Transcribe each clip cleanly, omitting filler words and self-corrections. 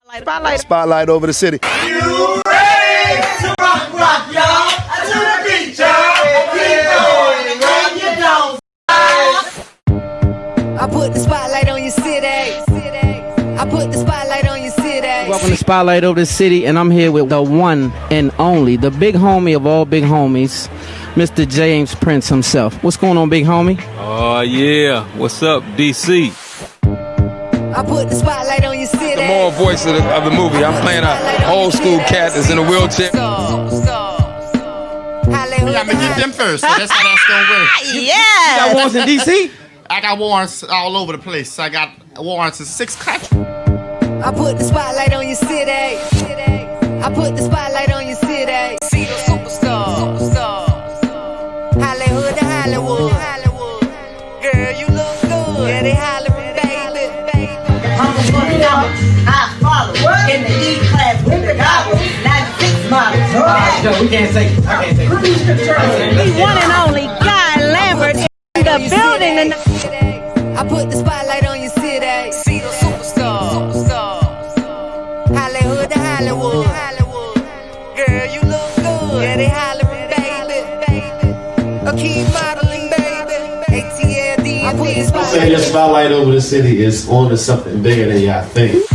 Spotlight over the city. You ready to rock, y'all? To the beat, y'all. Keep going, run you don't. I put the spotlight on your city. I put the spotlight on your city. Welcome to Spotlight over the city, and I'm here with the one and only, the big homie of all big homies, Mr. James Prince himself. What's going on, big homie? Oh, yeah. What's up, DC? I put the spotlight on your city. The moral voice of the movie. I'm playing a old school cat that's in a wheelchair. Yeah, I'm gonna get them first, so that's how that's gonna work. You got warrants in D.C.? I got warrants all over the place. I got warrants in 6 countries. I put the spotlight on your city. I put the spotlight on your city. See the superstars. Hollywood to Hollywood. Girl, you look good. Yeah, they hollering, baby. I'm going down. I follow in the E class with the goggles. 96 models. No, we can't say. I can't say. The one and only Guy Lambert in the building. I put the spotlight on your city. See the superstars. Hollywood to Hollywood. Girl, you look good. Yeah, they hollering, baby. Keep modeling, baby. ATLD. I put the spotlight. Saying your spotlight over the city is on to something bigger than y'all think.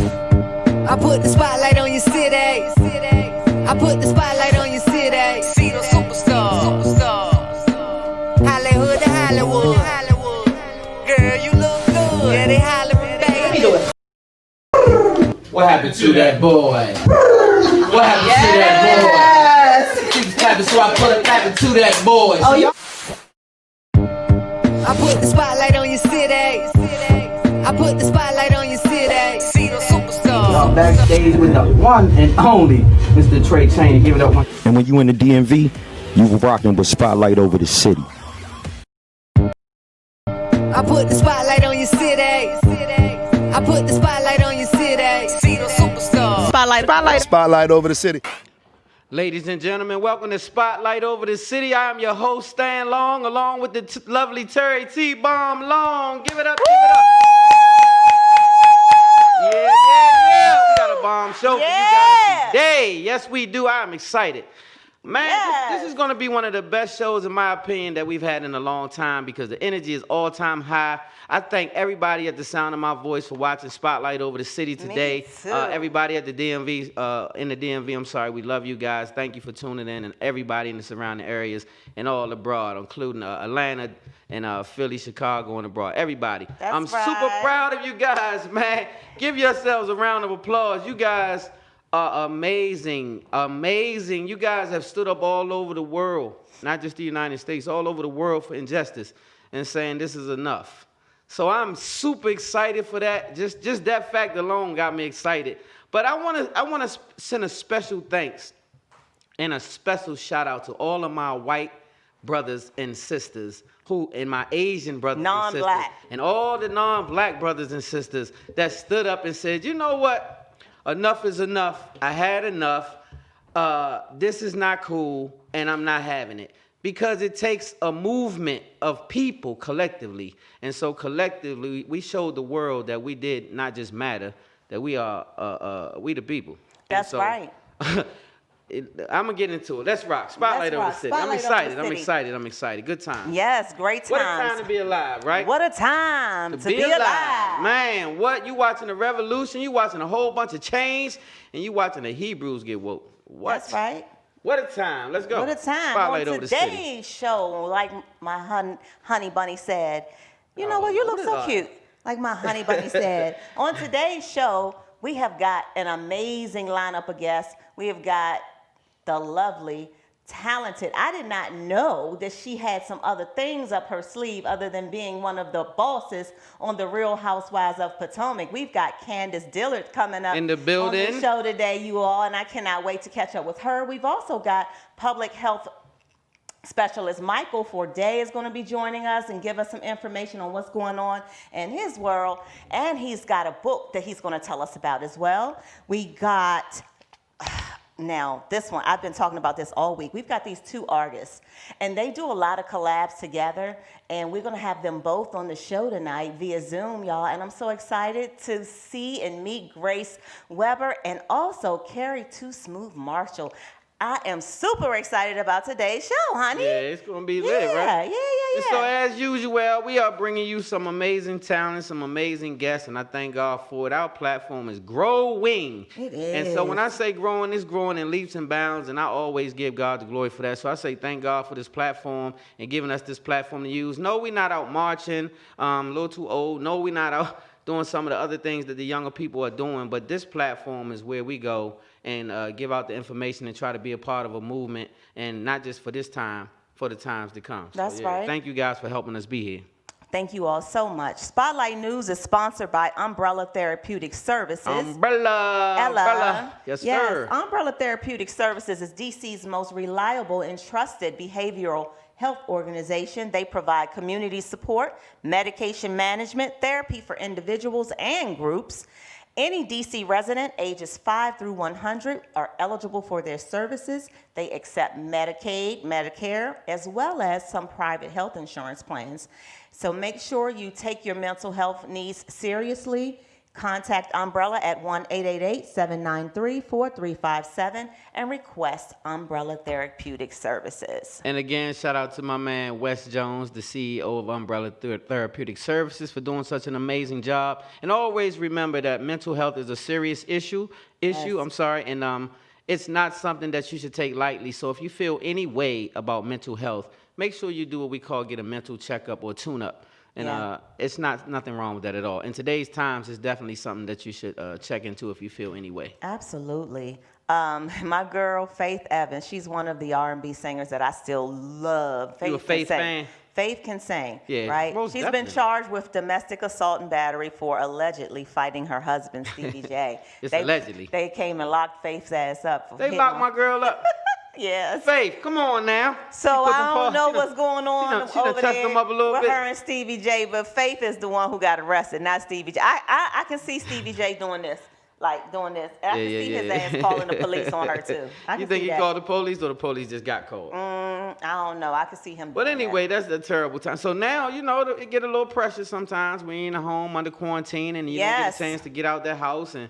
I put the spotlight on your city. I put the spotlight on your city. See the superstars. Hollywood to Hollywood. Girl, you look good. Yeah, they hollering, baby. What happened to that boy? What happened to that boy? Keeps clapping, so I put a clapping to that boy. Oh, yeah. I put the spotlight on your city. I put the spotlight on your city. See the superstars. I'm backstage with the one and only Mr. Trey Chaney. Give it up one. And when you in the DMV, you rocking with Spotlight over the city. I put the spotlight on your city. I put the spotlight on your city. See the superstars. Spotlight over the city. Ladies and gentlemen, welcome to Spotlight over the city. I am your host, Stan Long, along with the lovely Terry T-Bomb Long. Give it up, give it up. Yeah. We got a bomb show for you guys today. Yes, we do. I'm excited. Man, this is going to be one of the best shows, in my opinion, that we've had in a long time because the energy is all-time high. I thank everybody at the sound of my voice for watching Spotlight over the city today. Everybody at the DMV, in the DMV, I'm sorry, we love you guys. Thank you for tuning in, and everybody in the surrounding areas and all abroad, including Atlanta and Philly, Chicago, and abroad. Everybody. I'm super proud of you guys, man. Give yourselves a round of applause. You guys are amazing. You guys have stood up all over the world, not just the United States, all over the world for injustice and saying this is enough. So I'm super excited for that. Just that fact alone got me excited. But I want to send a special thanks and a special shout out to all of my white brothers and sisters and my Asian brothers and sisters and all the non-black brothers and sisters that stood up and said, you know what? Enough is enough. I had enough. This is not cool, and I'm not having it. Because it takes a movement of people collectively. And so collectively, we showed the world that we did not just matter, that we are, we the people. That's right. I'm going to get into it. Let's rock. Spotlight over the city. I'm excited. Good time. Yes, great times. What a time to be alive, right? What a time to be alive. Man, what? You watching the revolution, you watching a whole bunch of change, and you watching the Hebrews get woke. What? That's right. What a time. Let's go. What a time. Spotlight On over the city. today's show, like my honey bunny said, you know what, you look so cute. Like my honey bunny said. On today's show, we have got an amazing lineup of guests. We have got the lovely, talented. I did not know that she had some other things up her sleeve other than being one of the bosses on the Real Housewives of Potomac. We've got Candiace Dillard coming up in the building on the show today, you all, and I cannot wait to catch up with her. We've also got public health specialist Michael Forde is going to be joining us and give us some information on what's going on in his world, and he's got a book that he's going to tell us about as well. We got Now, this one, I've been talking about this all week. We've got these two artists, and they do a lot of collabs together, and we're going to have them both on the show tonight via Zoom, y'all, and I'm so excited to see and meet Grace Weber and also KERRY 2SMOOTH Marshall. I am super excited about today's show, honey. Yeah, it's going to be lit, right? Yeah. And so as usual, we are bringing you some amazing talent, some amazing guests, and I thank God for it. Our platform is growing. It is. And so when I say growing, it's growing in leaps and bounds, and I always give God the glory for that. So I say thank God for this platform and giving us this platform to use. No, we're not out marching, a little too old. No, we're not out doing some of the other things that the younger people are doing, but this platform is where we go and give out the information and try to be a part of a movement, and not just for this time, for the times to come. That's right. Thank you guys for helping us be here. Thank you all so much. Spotlight News is sponsored by Umbrella Therapeutic Services. Umbrella. Yes, sir. Umbrella Therapeutic Services is DC's most reliable and trusted behavioral health organization. They provide community support, medication management, therapy for individuals and groups. Any DC resident ages 5 through 100 are eligible for their services. They accept Medicaid, Medicare, as well as some private health insurance plans. So make sure you take your mental health needs seriously. Contact Umbrella at 1-888-793-4357 and request Umbrella Therapeutic Services. And again, shout out to my man Wes Jones, the CEO of Umbrella Therapeutic Services, for doing such an amazing job. And always remember that mental health is a serious issue, and it's not something that you should take lightly. So if you feel any way about mental health, make sure you do what we call get a mental checkup or tune-up. And it's nothing wrong with that at all. In today's times, it's definitely something that you should check into if you feel any way. Absolutely. My girl, Faith Evans, she's one of the R&B singers that I still love. You a Faith fan? Faith can sing, yeah, right? She's been charged with domestic assault and battery for allegedly fighting her husband, Stevie J. Allegedly. They came and locked Faith's ass up. They locked my girl up. Yes. Faith, come on now. So I don't know what's going on over there them up a little with bit. her and Stevie J, but Faith is the one who got arrested, not Stevie J. I can see Stevie J doing this. Like doing this. I can see his ass calling the police on her too. You think he called the police or the police just got called? I don't know. I can see him. But anyway, that's a terrible time. So now, it get a little pressure sometimes when you're in a home under quarantine and you don't get a chance to get out that house. And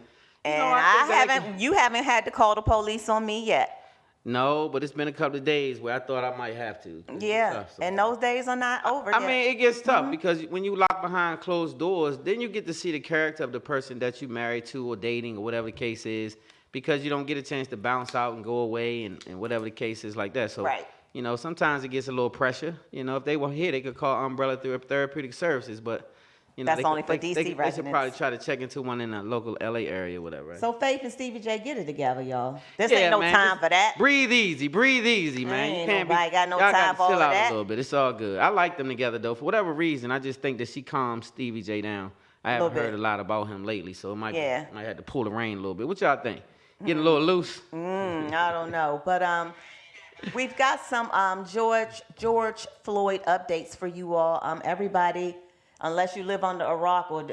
you haven't had to call the police on me yet. No, but it's been a couple of days where I thought I might have to. Yeah, and those days are not over yet. I mean, it gets tough because when you lock behind closed doors, then you get to see the character of the person that you married to or dating or whatever the case is, because you don't get a chance to bounce out and go away and whatever the case is like that. So, sometimes it gets a little pressure. If they were here, they could call Umbrella Therapeutic Services, but that's only for DC residents. They should probably try to check into one in the local LA area or whatever. Right? So Faith and Stevie J, get it together, y'all. This ain't no time for that. Breathe easy, man. You can't got no time for all of that. Chill out a little bit. It's all good. I like them together though. For whatever reason, I just think that she calms Stevie J down. I haven't heard a lot about him lately, so might have to pull the rein a little bit. What y'all think? Getting a little loose? I don't know, but we've got some George Floyd updates for you all. Everybody. Unless you live under a rock or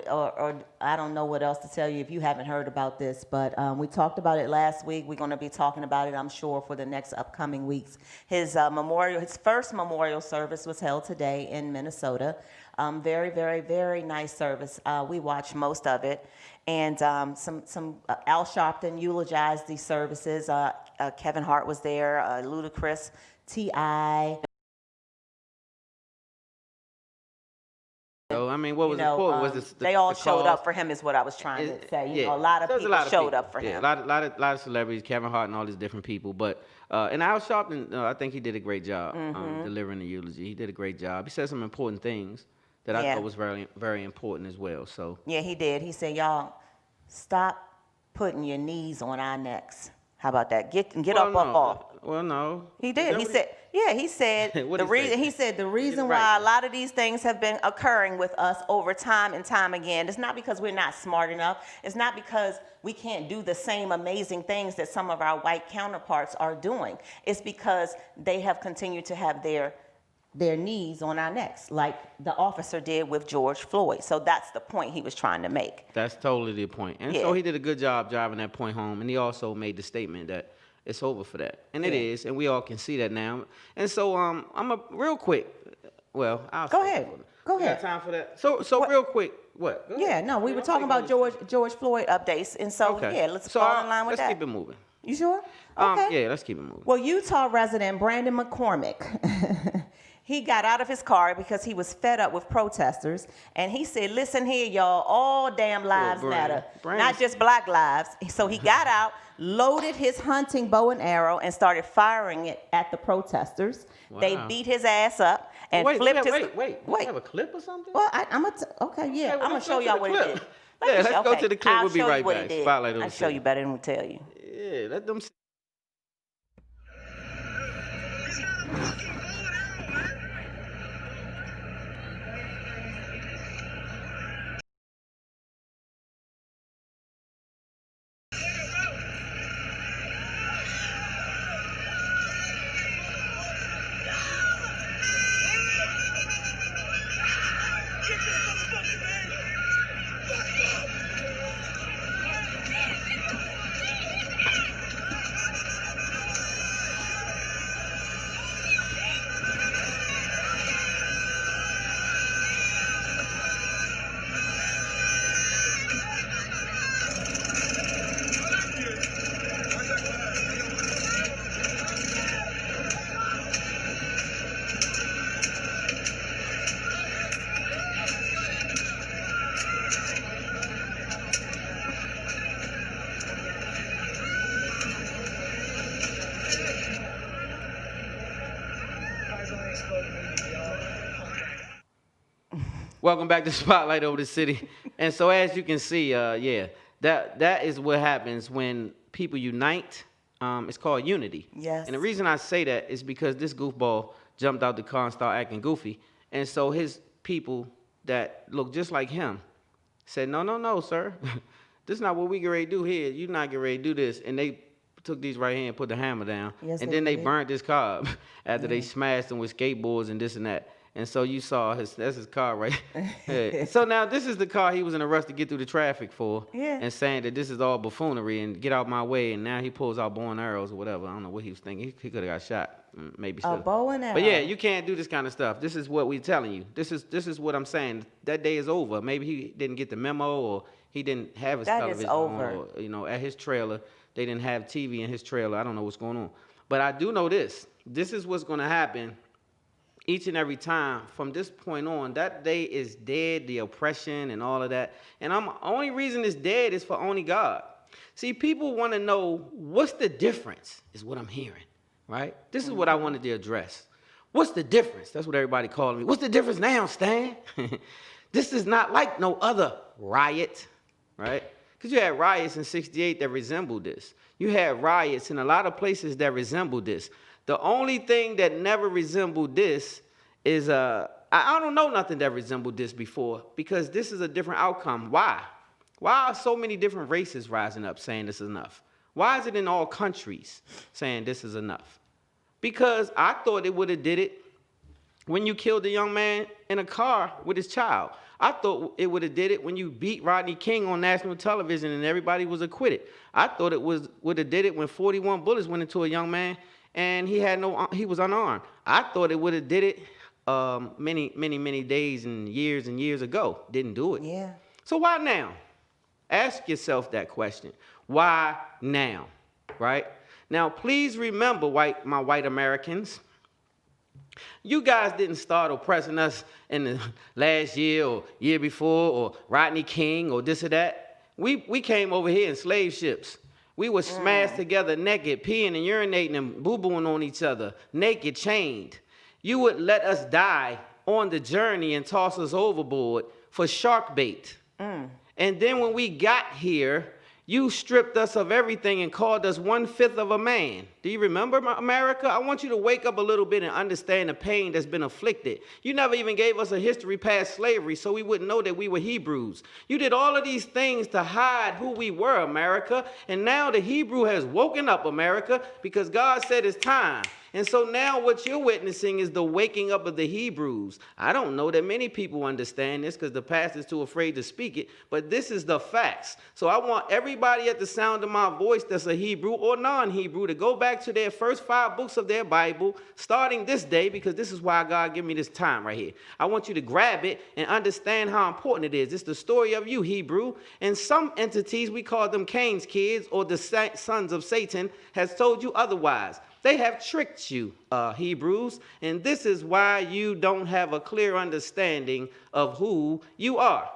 I don't know what else to tell you if you haven't heard about this, but we talked about it last week. We're going to be talking about it, I'm sure, for the next upcoming weeks. His first memorial service was held today in Minnesota. Very, very, very nice service. We watched most of it. And some Al Sharpton eulogized these services. Kevin Hart was there, Ludacris, T.I., So, I mean, what was important? They all showed up for him is what I was trying to say. A lot of people showed up for him. A lot of celebrities, Kevin Hart and all these different people. But, and Al Sharpton, I think he did a great job delivering the eulogy. He did a great job. He said some important things that I thought was very, very important as well. So yeah, he did. He said, y'all, stop putting your knees on our necks. How about that? Get up off. Well, no. He did. He said the reason why a lot of these things have been occurring with us over time and time again, it's not because we're not smart enough. It's not because we can't do the same amazing things that some of our white counterparts are doing. It's because they have continued to have their knees on our necks, like the officer did with George Floyd. So that's the point he was trying to make. That's totally the point. And so he did a good job driving that point home. And he also made the statement that It's over for that. And it is, and we all can see that now. And so I'm a real quick. Well, I'll Go ahead. Go We ahead. got time for that. So real quick, what? Go Yeah, ahead. no, we were I'm talking taking about this. George Floyd updates, and so Okay. yeah, let's So fall in line with let's that. keep it moving. You sure? Okay. Yeah, let's keep it moving. Well, Utah resident Brandon McCormick, he got out of his car because he was fed up with protesters, and he said, "Listen here, y'all, all damn lives matter, not just black lives." So he got out, loaded his hunting bow and arrow, and started firing it at the protesters. Wow. They beat his ass up and flipped his. Wait. You have a clip or something? Well, I'm gonna show y'all what he did. Yeah, let's go to the clip. We'll be right What he back. did. Spotlight on the I'll show city. you better than we tell you. Yeah, let them. Welcome back to Spotlight Over the City. And so as you can see, that is what happens when people unite. It's called unity. Yes. And the reason I say that is because this goofball jumped out the car and started acting goofy. And so his people that look just like him said, no, sir. This is not what we get ready to do here. You're not getting ready to do this. And they took these right here and put the hammer down. Yes, and they then they did. burnt this car up after they smashed him with skateboards and this and that. And so you saw that's his car right here. So now this is the car he was in a rush to get through the traffic for. Yeah. And saying that this is all buffoonery and get out my way. And now he pulls out bow and arrows or whatever. I don't know what he was thinking. He could have got shot. Maybe so. A bow and arrow. But yeah, you can't do this kind of stuff. This is what we're telling you. This is what I'm saying. That day is over. Maybe he didn't get the memo or he didn't have his That television is over. on, or, at his trailer. They didn't have TV in his trailer. I don't know what's going on. But I do know this. This is what's going to happen each and every time from this point on. That day is dead, the oppression and all of that. And only reason it's dead is for only God. See, people want to know what's the difference is what I'm hearing, right? This is what I wanted to address. What's the difference? That's what everybody calling me. What's the difference now, Stan? This is not like no other riot, right? Because you had riots in '68 that resembled this. You had riots in a lot of places that resembled this. The only thing that never resembled this is, I don't know nothing that resembled this before, because this is a different outcome. Why? Why are so many different races rising up saying this is enough? Why is it in all countries saying this is enough? Because I thought it would have did it when you killed a young man in a car with his child. I thought it would have did it when you beat Rodney King on national television and everybody was acquitted. I thought it would have did it when 41 bullets went into a young man and he was unarmed. I thought it would have did it many days and years ago. Didn't do it. Yeah. So why now? Ask yourself that question. Why now? Right? Now, please remember, my white Americans, you guys didn't start oppressing us in the last year or year before or Rodney King or this or that. We came over here in slave ships. We were smashed together naked, peeing and urinating and boo-booing on each other, naked, chained. You would let us die on the journey and toss us overboard for shark bait. And then when we got here, you stripped us of everything and called us 1/5 of a man. Do you remember, America? I want you to wake up a little bit and understand the pain that's been afflicted. You never even gave us a history past slavery so we wouldn't know that we were Hebrews. You did all of these things to hide who we were, America. And now the Hebrew has woken up, America, because God said it's time. And so now what you're witnessing is the waking up of the Hebrews. I don't know that many people understand this because the pastor's too afraid to speak it, but this is the facts. So I want everybody at the sound of my voice that's a Hebrew or non-Hebrew to go back to their first 5 books of their Bible, starting this day, because this is why God gave me this time right here. I want you to grab it and understand how important it is. It's the story of you, Hebrew. And some entities, we call them Cain's kids or the sons of Satan, has told you otherwise. They have tricked you, Hebrews, and this is why you don't have a clear understanding of who you are.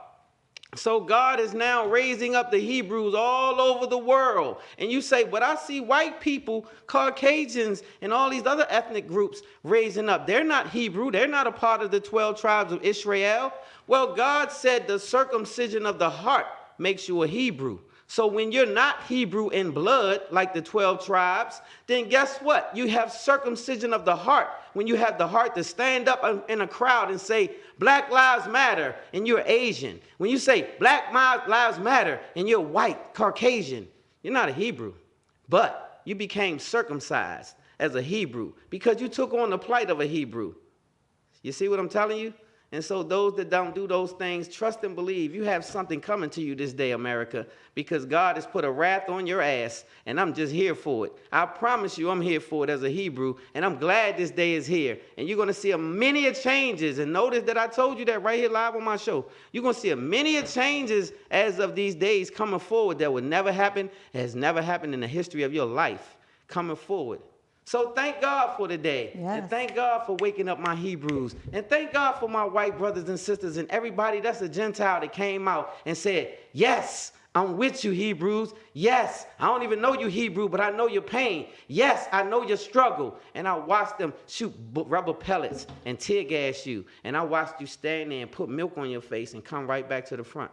So God is now raising up the Hebrews all over the world. And you say, but I see white people, Caucasians, and all these other ethnic groups raising up. They're not Hebrew. They're not a part of the 12 tribes of Israel. Well, God said the circumcision of the heart makes you a Hebrew. So when you're not Hebrew in blood, like the 12 tribes, then guess what? You have circumcision of the heart. When you have the heart to stand up in a crowd and say, Black Lives Matter, and you're Asian. When you say Black Lives Matter, and you're white, Caucasian, you're not a Hebrew. But you became circumcised as a Hebrew because you took on the plight of a Hebrew. You see what I'm telling you? And so those that don't do those things, trust and believe you have something coming to you this day, America, because God has put a wrath on your ass, and I'm just here for it. I promise you I'm here for it as a Hebrew, and I'm glad this day is here. And you're going to see many changes. And notice that I told you that right here live on my show. You're going to see many changes as of these days coming forward that would never happen, has never happened in the history of your life coming forward. So thank God for the day. Yes. And thank God for waking up my Hebrews. And thank God for my white brothers and sisters and everybody that's a Gentile that came out and said, yes, I'm with you, Hebrews. Yes, I don't even know you, Hebrew, but I know your pain. Yes, I know your struggle. And I watched them shoot rubber pellets and tear gas you. And I watched you stand there and put milk on your face and come right back to the front.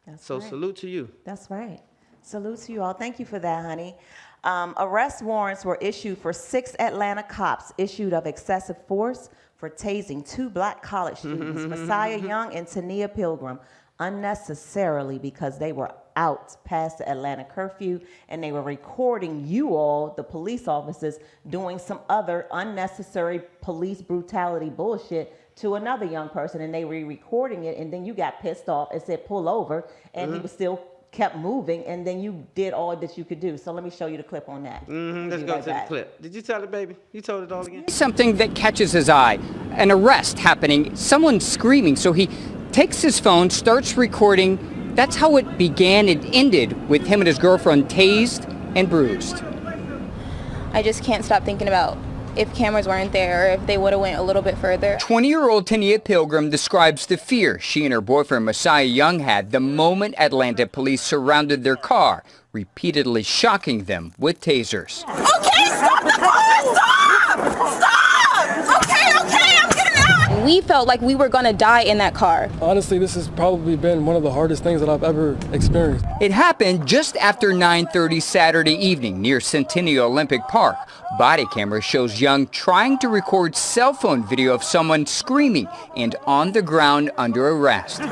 That's right. Salute to you. That's right. Salute to you all. Thank you for that, honey. Arrest warrants were issued for 6 Atlanta cops issued of excessive force for tasing 2 black college students, Messiah Young and Tania Pilgrim, unnecessarily because they were out past the Atlanta curfew and they were recording you all, the police officers, doing some other unnecessary police brutality bullshit to another young person, and they were recording it, and then you got pissed off and said pull over, and he was still kept moving, and then you did all that you could do. So let me show you the clip on that. Let's go to the clip. Did you tell it, baby? You told it all again? Something that catches his eye, an arrest happening, someone screaming, so he takes his phone, starts recording. That's how it began and ended, with him and his girlfriend tased and bruised. I just can't stop thinking about if cameras weren't there, or if they would have went a little bit further. 20-year-old Tania Pilgrim describes the fear she and her boyfriend Messiah Young had the moment Atlanta police surrounded their car, repeatedly shocking them with tasers. Okay, stop the car! Stop! Stop! Okay, I'm getting out! We felt like we were going to die in that car. Honestly, this has probably been one of the hardest things that I've ever experienced. It happened just after 9:30 Saturday evening near Centennial Olympic Park. Body camera shows Young trying to record cell phone video of someone screaming and on the ground under arrest. The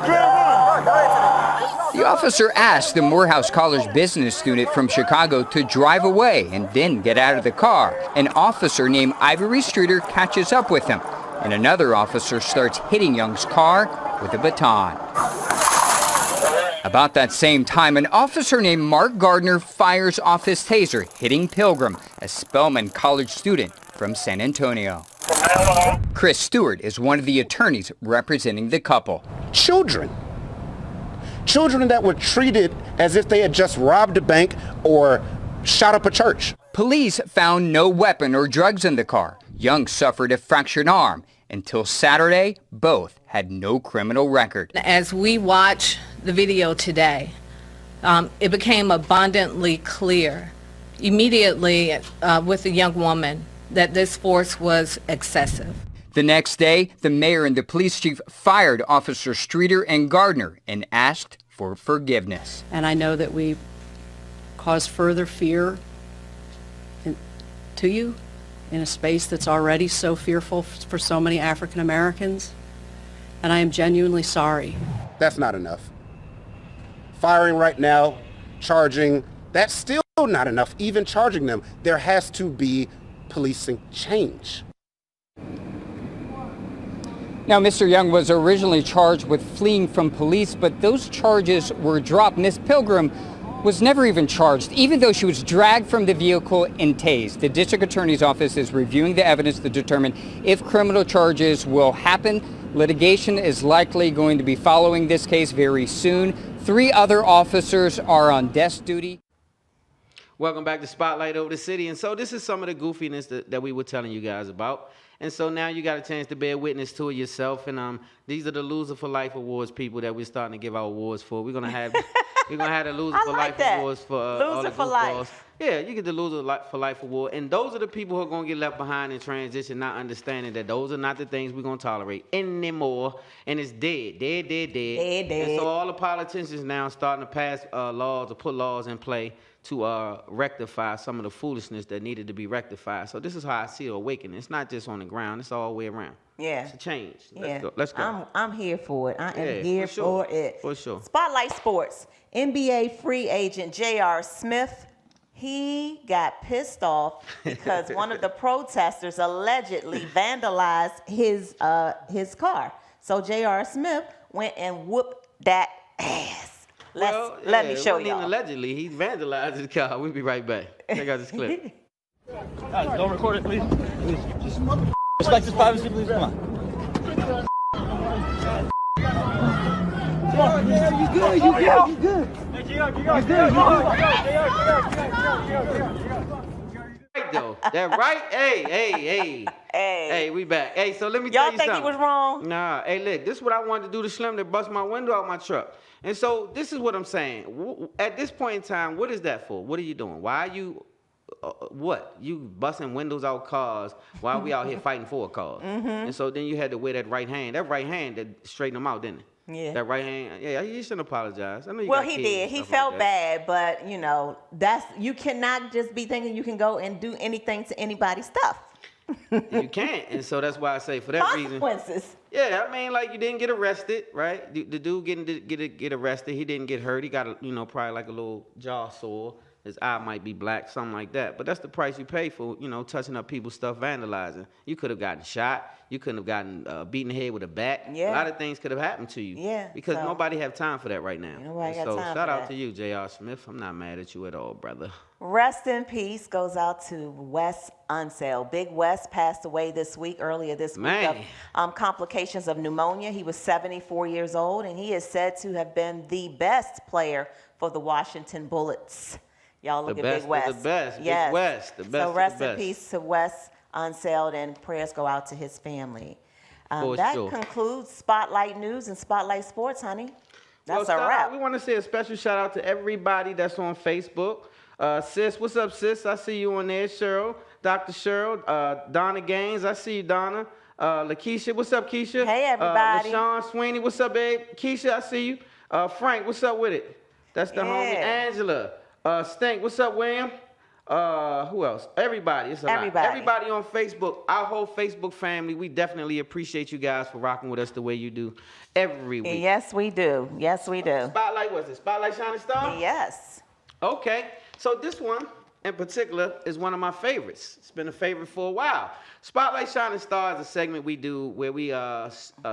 officer asked the Morehouse College business student from Chicago to drive away and then get out of the car. An officer named Ivory Streeter catches up with him, and another officer starts hitting Young's car with a baton. About that same time, an officer named Mark Gardner fires off his taser, hitting Pilgrim, a Spelman College student from San Antonio. Chris Stewart is one of the attorneys representing the couple. Children that were treated as if they had just robbed a bank or shot up a church. Police found no weapon or drugs in the car. Young suffered a fractured arm. Until Saturday, both had no criminal record. As we watch the video today, it became abundantly clear immediately with the young woman that this force was excessive. The next day, the mayor and the police chief fired Officer Streeter and Gardner and asked for forgiveness. And I know that we caused further fear to you in a space that's already so fearful for so many African Americans, and I am genuinely sorry. That's not enough. Firing right now, charging, that's still not enough. Even charging them, there has to be policing change. Now, Mr. Young was originally charged with fleeing from police, but those charges were dropped. Miss Pilgrim was never even charged, even though she was dragged from the vehicle and tased. The district attorney's office is reviewing the evidence to determine if criminal charges will happen. Litigation is likely going to be following this case very soon. 3 other officers are on desk duty. Welcome back to Spotlight Over the City. And so this is some of the goofiness that we were telling you guys about. And so now you got a chance to bear witness to it yourself. And these are the Loser for Life Awards people that we're starting to give out awards for. We're gonna have the Loser for Life Awards for all the goofballs. Yeah, you get the Loser for Life Award. And those are the people who are gonna get left behind in transition, not understanding that those are not the things we're gonna tolerate anymore. And it's dead. Dead. And so all the politicians now starting to pass laws or put laws in play to rectify some of the foolishness that needed to be rectified. So this is how I see the awakening. It's not just on the ground. It's all the way around. Yeah. It's a change. Yeah. Let's go. I'm here for it. I am here for it. For sure. Spotlight Sports. NBA free agent J.R. Smith. He got pissed off because one of the protesters allegedly vandalized his car. So J.R. Smith went and whooped that ass. Let me show y'all. Allegedly, he vandalized his car. We'll be right back. Check out this clip. Guys, don't record it, please. Just respect his privacy, please. Come on. Yeah, you good. Right, though. That right? Hey, we back. Hey, so let me tell you something. Y'all think he was wrong? Nah. Hey, look, this is what I wanted to do to Slim to bust my window out my truck. And so this is what I'm saying. At this point in time, what is that for? What are you doing? Why are you, what? You busting windows out cars while we out here fighting for cars. And so then you had to wear that right hand. That right hand that straightened them out, didn't it? Yeah. That right hand. Yeah, he shouldn't apologize. I know you Well, got he kids did. and He stuff felt like that. bad, but you cannot just be thinking you can go and do anything to anybody's stuff. You can't. And so that's why I say for that reason. Consequences. Yeah, I mean, like, you didn't get arrested, right? The dude get arrested. He didn't get hurt. He got, probably like a little jaw sore. His eye might be black, something like that. But that's the price you pay for, touching up people's stuff, vandalizing. You could have gotten shot. You couldn't have gotten beaten in the head with a bat. Yeah. A lot of things could have happened to you. Yeah. Because nobody have time for that right now. Nobody got so time shout for out that. to you, J.R. Smith. I'm not mad at you at all, brother. Rest in peace goes out to Wes Unseld. Big Wes passed away earlier this week of complications of pneumonia. He was 74 years old, and he is said to have been the best player for the Washington Bullets. Y'all look at Big Wes. The best. Yes. Big Wes. The best. So rest in peace to Wes Unseld, and prayers go out to his family. That concludes Spotlight News and Spotlight Sports, honey. That's a wrap. We want to say a special shout out to everybody that's on Facebook. Sis, what's up, sis? I see you on there. Cheryl, Dr. Cheryl, Donna Gaines, I see you, Donna. Lakeisha, what's up, Keisha? Hey, everybody. LaShawn Sweeney, what's up, babe? Keisha, I see you. Frank, what's up with it? That's the homie. Angela. Stink, what's up, William? Who else? Everybody. It's a lot. Everybody on Facebook, our whole Facebook family, we definitely appreciate you guys for rocking with us the way you do every week. Yes, we do. Yes, we do. Spotlight, what's it? Spotlight Shining Star? Yes. Okay. So this one in particular is one of my favorites. It's been a favorite for a while. Spotlight Shining Star is a segment we do where we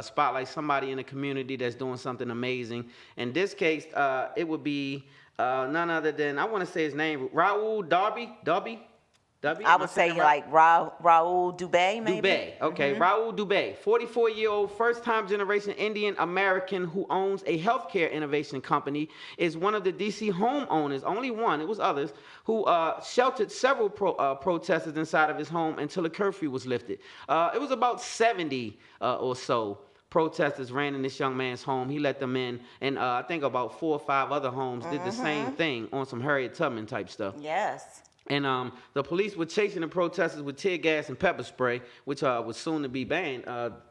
spotlight somebody in the community that's doing something amazing. In this case, it would be none other than, I want to say his name, Raul Darby. I would say like Raul Dubé, maybe? Dubé, okay. Raul Dubé, 44-year-old first-time generation Indian American who owns a healthcare innovation company, is one of the D.C. homeowners, only one, it was others, who sheltered several protesters inside of his home until a curfew was lifted. It was about 70 or so protesters ran in this young man's home. He let them in, and I think about 4 or 5 other homes did the same thing on some Harriet Tubman type stuff. Yes. And the police were chasing the protesters with tear gas and pepper spray, which was soon to be banned.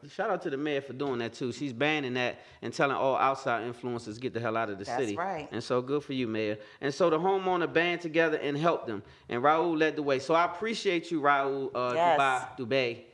Shout out to the mayor for doing that, too. She's banning that and telling all outside influencers get the hell out of the city. That's right. And so good for you, Mayor. And so the homeowner band together and helped them. And Raul led the way. So I appreciate you, Raul Yes. Dubé,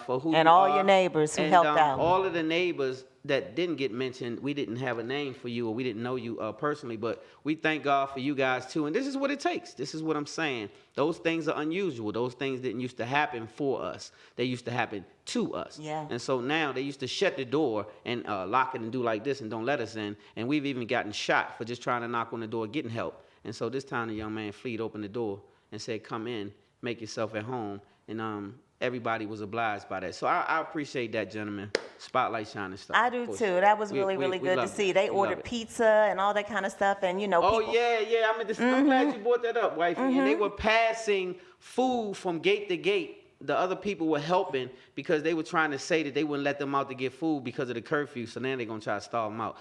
for who and you all are. your neighbors who And, helped out. all of the neighbors that didn't get mentioned, we didn't have a name for you, or we didn't know you personally, but we thank God for you guys too. And this is what it takes. This is what I'm saying. Those things are unusual. Those things didn't used to happen for us. They used to happen to us. Yeah. And so now they used to shut the door and lock it and do like this and don't let us in. And we've even gotten shot for just trying to knock on the door, getting help. And so this time the young man Fleet opened the door and said, come in, make yourself at home. And everybody was obliged by that. So I appreciate that, gentlemen. Spotlight shining stuff. I do too. That was really good to see. They ordered pizza and all that kind of stuff, and you know. Oh people... yeah. I mean, I'm glad you brought that up, wifey. And they were passing food from gate to gate. The other people were helping because they were trying to say that they wouldn't let them out to get food because of the curfew. So now they're gonna try to stall them out.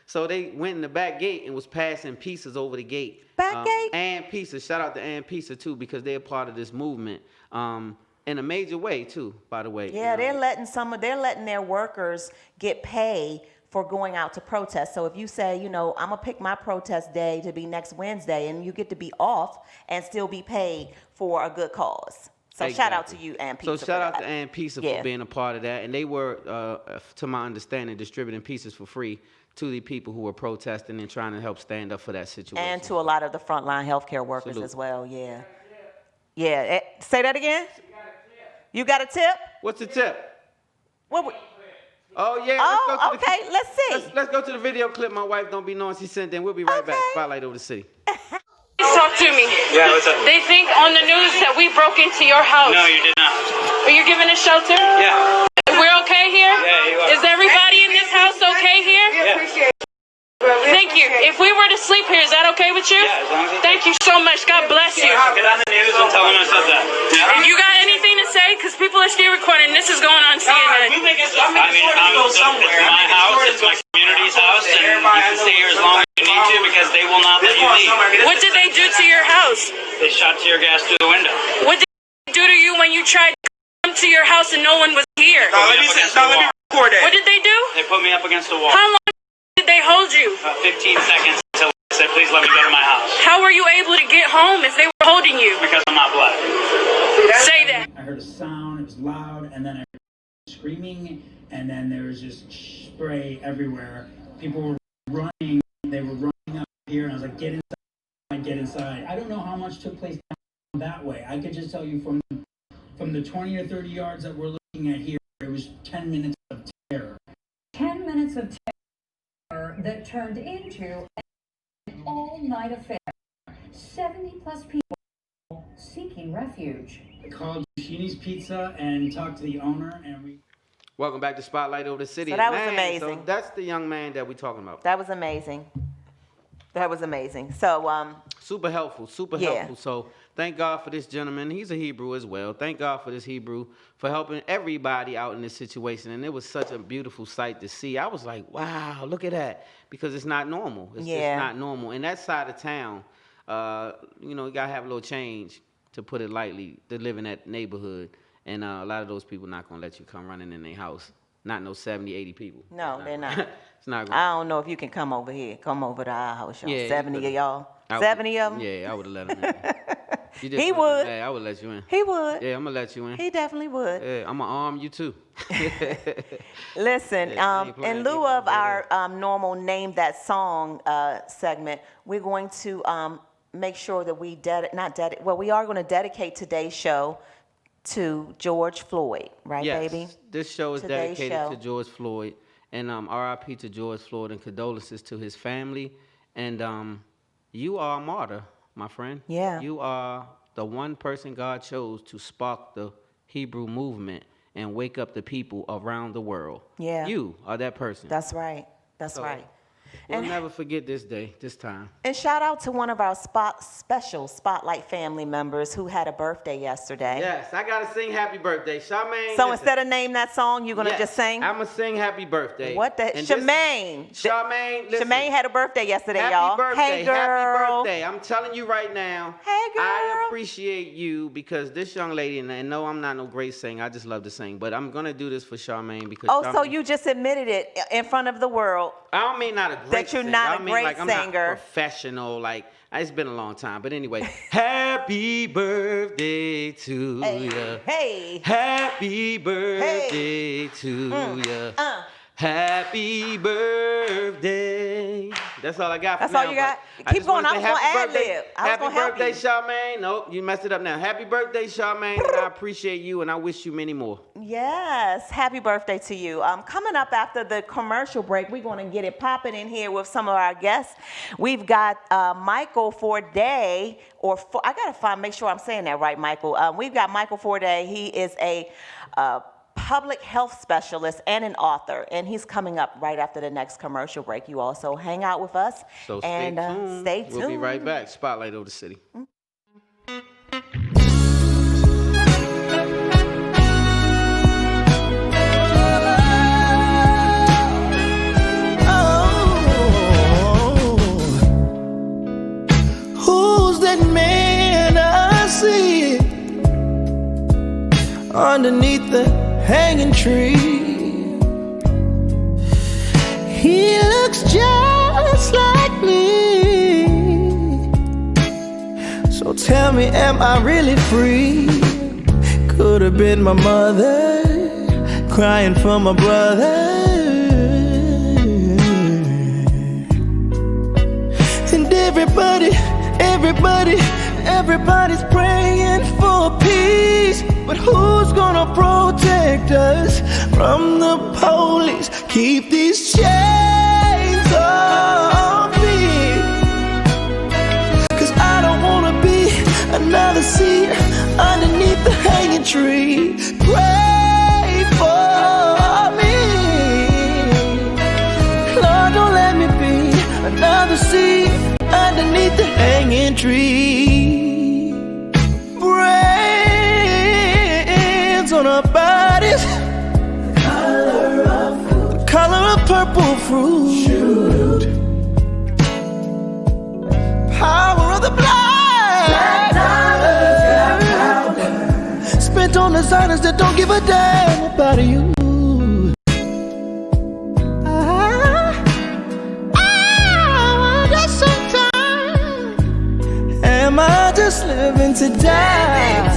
So they went in the back gate and was passing pizzas over the gate. Back gate. And pizza. Shout out to And Pizza too, because they're part of this movement. In a major way too, by the way. Yeah, they're letting their workers get pay for going out to protest. So if you say, you know, I'm gonna pick my protest day to be next Wednesday, and you get to be off and still be paid for a good cause. So Exactly. shout out to you, And Pizza. So shout out to And Pizza for being a part of that. And they were, to my understanding, distributing pizzas for free to the people who were protesting and trying to help stand up for that situation. And to a lot of the frontline healthcare workers as well, yeah. Yeah, say that again? You got a tip? What's the tip? What? Oh, yeah. Oh, okay. Let's see. Let's go to the video clip. My wife don't be knowing she sent in. We'll be right back. Spotlight over the city. Talk to me. Yeah, what's up? They think on the news that we broke into your house. No, you did not. Are you giving us shelter? Yeah. We're okay here? Yeah, you are. Is everybody in this house okay here? Yeah. Appreciate it. Thank you. If we were to sleep here, is that okay with you? Yeah, as long as Thank you so much. God bless you. Get on the news and tell them I said that. And you got anything to say? Because people are still recording. This is going on CNN. I mean, it's my house. It's my community's house, and you can stay here as long as you need to because they will not let you leave. What did they do to your house? They shot tear gas through the window. What did they do to you when you tried to come to your house and no one was here? Let me record it. What did they do? They put me up against the wall. How long did they hold you? 15 seconds until I said, please let me go to my house. How were you able to get home if they were holding you? Because I'm not black. Say that. I heard a sound, it was loud, and then I heard screaming, and then there was just spray everywhere. People were running, they were running up here, and I was like, get inside, get inside. I don't know how much took place down that way. I could just tell you from the 20 or 30 yards that we're looking at here, it was 10 minutes of terror. 10 minutes of terror that turned into an all-night affair. 70 plus people seeking refuge. I called Shini's Pizza and talked to the owner, and we... Welcome back to Spotlight over the city. So that was Man, amazing. So that's the young man that we're talking about. That was amazing. That was amazing. So, super helpful, super helpful. So thank God for this gentleman. He's a Hebrew as well. Thank God for this Hebrew for helping everybody out in this situation. And it was such a beautiful sight to see. I was like, wow, look at that. Because it's not normal. It's not normal. And that side of town, you know, you got to have a little change, to put it lightly, to live in that neighborhood. And a lot of those people not going to let you come running in their house. Not no 70, 80 people. No, they're not. It's not. I don't know if you can come over here. Come over to our house, y'all. Yeah, 70 of y'all. 70 of them? Yeah, I would have let him in. He would. Yeah, I would let you in. He would. Yeah, I'm going to let you in. He definitely would. Yeah, I'm going to arm you too. Listen, in lieu of our normal Name That Song segment, we're going to make sure that we we are going to dedicate today's show to George Floyd, right, baby? This show is dedicated to George Floyd, and R.I.P. to George Floyd, and condolences to his family. And you are a martyr, my friend. Yeah. You are the one person God chose to spark the Hebrew movement and wake up the people around the world. Yeah. You are that person. That's right. That's right. We'll never forget this day, this time. And shout out to one of our special Spotlight family members who had a birthday yesterday. Yes, I got to sing happy birthday. Charmaine. So instead of Name That Song, you're going to just sing? I'm going to sing happy birthday. What the? Charmaine. Charmaine, listen. Charmaine had a birthday yesterday, y'all. Happy birthday. Hey, girl. Happy birthday. I'm telling you right now. Hey, girl. I appreciate you because this young lady, and no, I'm not no great singer. I just love to sing. But I'm going to do this for Charmaine because Charmaine, so you just admitted it in front of the world. I don't mean not a great that you're singer. not I a mean, great like, I'm singer. not professional. Like, it's been a long time. But anyway, happy birthday to ya. Hey. Happy birthday to ya. Happy birthday. That's all I got for That's now. all you got? I Keep just going. wanna I say was happy gonna birthday. ad-lib. I was Happy gonna help birthday, you. Charmaine. Nope, you messed it up now. Happy birthday, Charmaine, and I appreciate you, and I wish you many more. Yes, happy birthday to you. Coming up after the commercial break, we're going to get it popping in here with some of our guests. We've got Michael Forde, I got to make sure I'm saying that right, Michael. We've got Michael Forde. He is a public health specialist and an author, and he's coming up right after the next commercial break. You also hang out with us. So and stay tuned. We'll be right back. Spotlight over the city. Who's that man I see underneath the hanging tree? He looks just like me. So tell me, am I really free? Could have been my mother crying for my brother. And everybody's praying for peace. But who's gonna protect us from the police? Keep these chains off me, 'cause I don't wanna be another seed underneath the hanging tree. Pray for me, Lord, don't let me be another seed underneath the hanging tree. Brains on our bodies, the color of purple fruit, power of the blind, spent on designers that don't give a damn about you. Am I just living to die?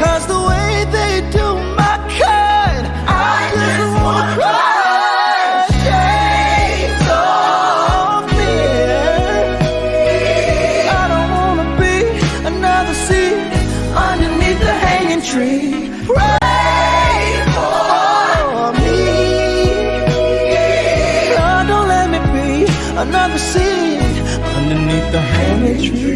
'Cause the way they do my kind, I just wanna cry. Shades off me. I don't wanna be another seed underneath the hanging tree. Pray for me, Lord, don't let me be another seed underneath the hanging tree.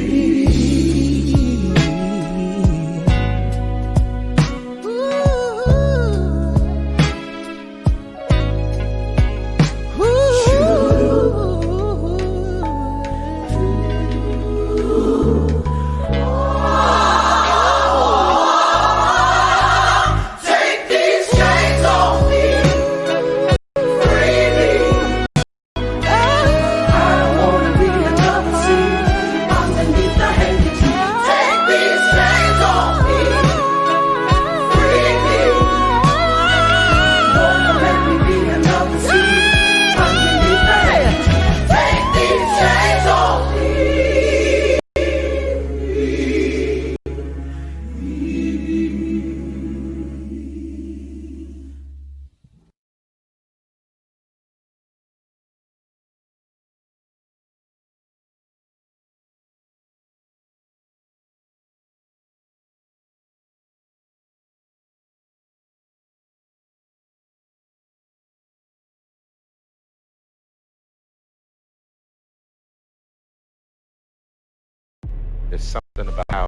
Take these chains off me. Free me. I don't wanna be another seed underneath the hanging tree. Take these chains off me. Free me. Lord, don't let me be another seed underneath the hanging tree. Take these chains off me. There's something about how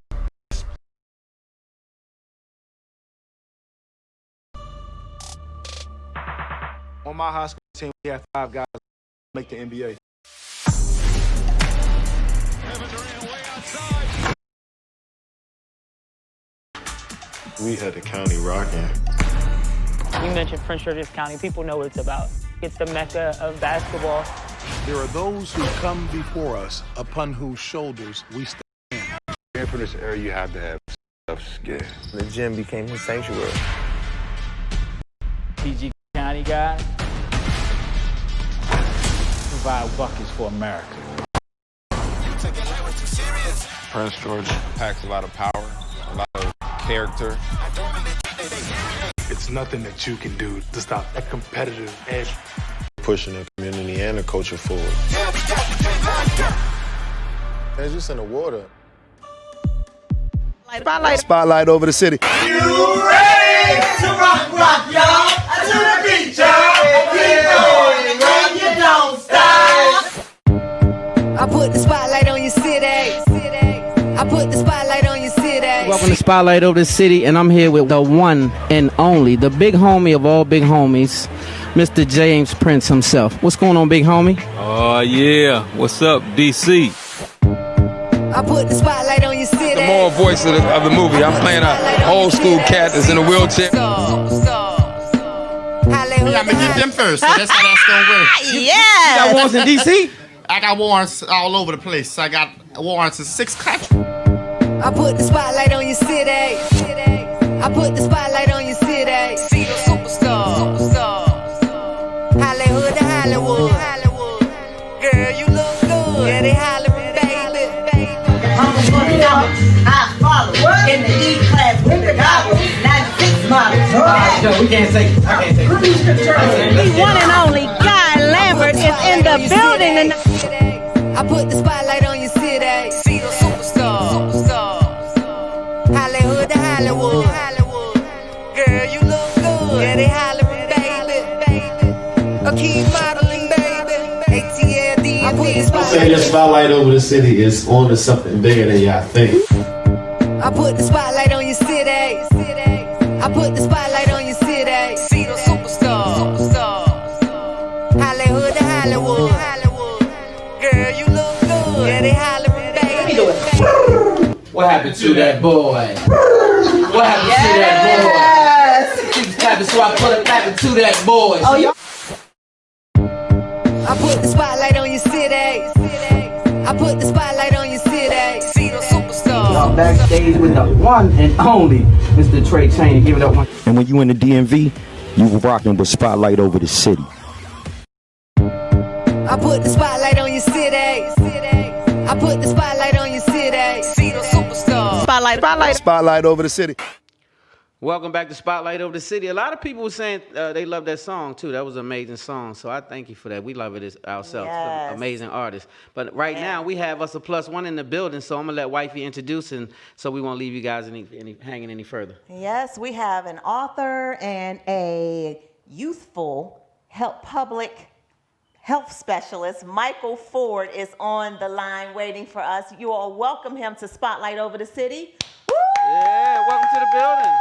On my high school team, we had 5 guys make the NBA. We had the county rocking. You mentioned Prince George's County. People know what it's about. It's the mecca of basketball. There are those who come before us, upon whose shoulders we stand. being from this area, you have to have tough skin. The gym became his sanctuary. PG County guy. Provide buckets for America. Prince George packs a lot of power, a lot of character. It's nothing that you can do to stop that competitive edge. Pushing the community and the culture forward. It's just in the water. Spotlight over the city. You ready to rock, y'all? To the beat, y'all. Keep going, man. You don't stop. I put the spotlight on your city. I put the spotlight on your city. Welcome to Spotlight Over the City, and I'm here with the one and only, the big homie of all big homies, Mr. James Prince himself. What's going on, big homie? Oh, yeah. What's up, DC? I put the spotlight on your city. The moral voice of the movie. I'm playing a old school cat that's in a wheelchair. Yeah, I'm gonna get them first, so that's how that's gonna work. Yeah. You got warrants in DC? I got warrants all over the place. I got warrants in 6 countries. I put the spotlight on your city. I put the spotlight on your city. See the superstar. Hollywood to Hollywood. Girl, you look good. Yeah, they hollering, baby. I'm gonna know I follow in the E class with the goggles. 96 models. No, we can't take it. I can't take it. The one and only Guy Lambert is in the building tonight. I put the spotlight on your city. See the superstar. Hollywood to Hollywood. Girl, you look good. Yeah, they hollering, baby. I keep modeling, baby. ATLD. I put the Saying your spotlight over the city is on to something bigger than y'all think. I put the spotlight on your city. I put the spotlight on your city. See the superstar. Hollywood to Hollywood. Girl, you look good. Yeah, they hollering, baby. What happened to that boy? What happened to that boy? Keeps clapping, so I put a clapping to that boy. Oh, yeah. I put the spotlight on your city. I put the spotlight on your city. See the superstar. Y'all backstage with the one and only Mr. Trey Chaney. Give it up one. And when you in the DMV, you rocking with Spotlight Over the City. I put the spotlight on your city. I put the spotlight on your city. See the superstar. Spotlight over the city. Welcome back to Spotlight Over the City. A lot of people were saying they love that song, too. That was an amazing song, so I thank you for that. We love it ourselves. Yes. Amazing artist. But right now, we have us a +1 in the building, so I'm going to let Wifey introduce, and so we won't leave you guys hanging any further. Yes, we have an author and a youthful public health specialist. Michael Forde is on the line waiting for us. You all welcome him to Spotlight Over the City. Woo! Yeah, welcome to the building.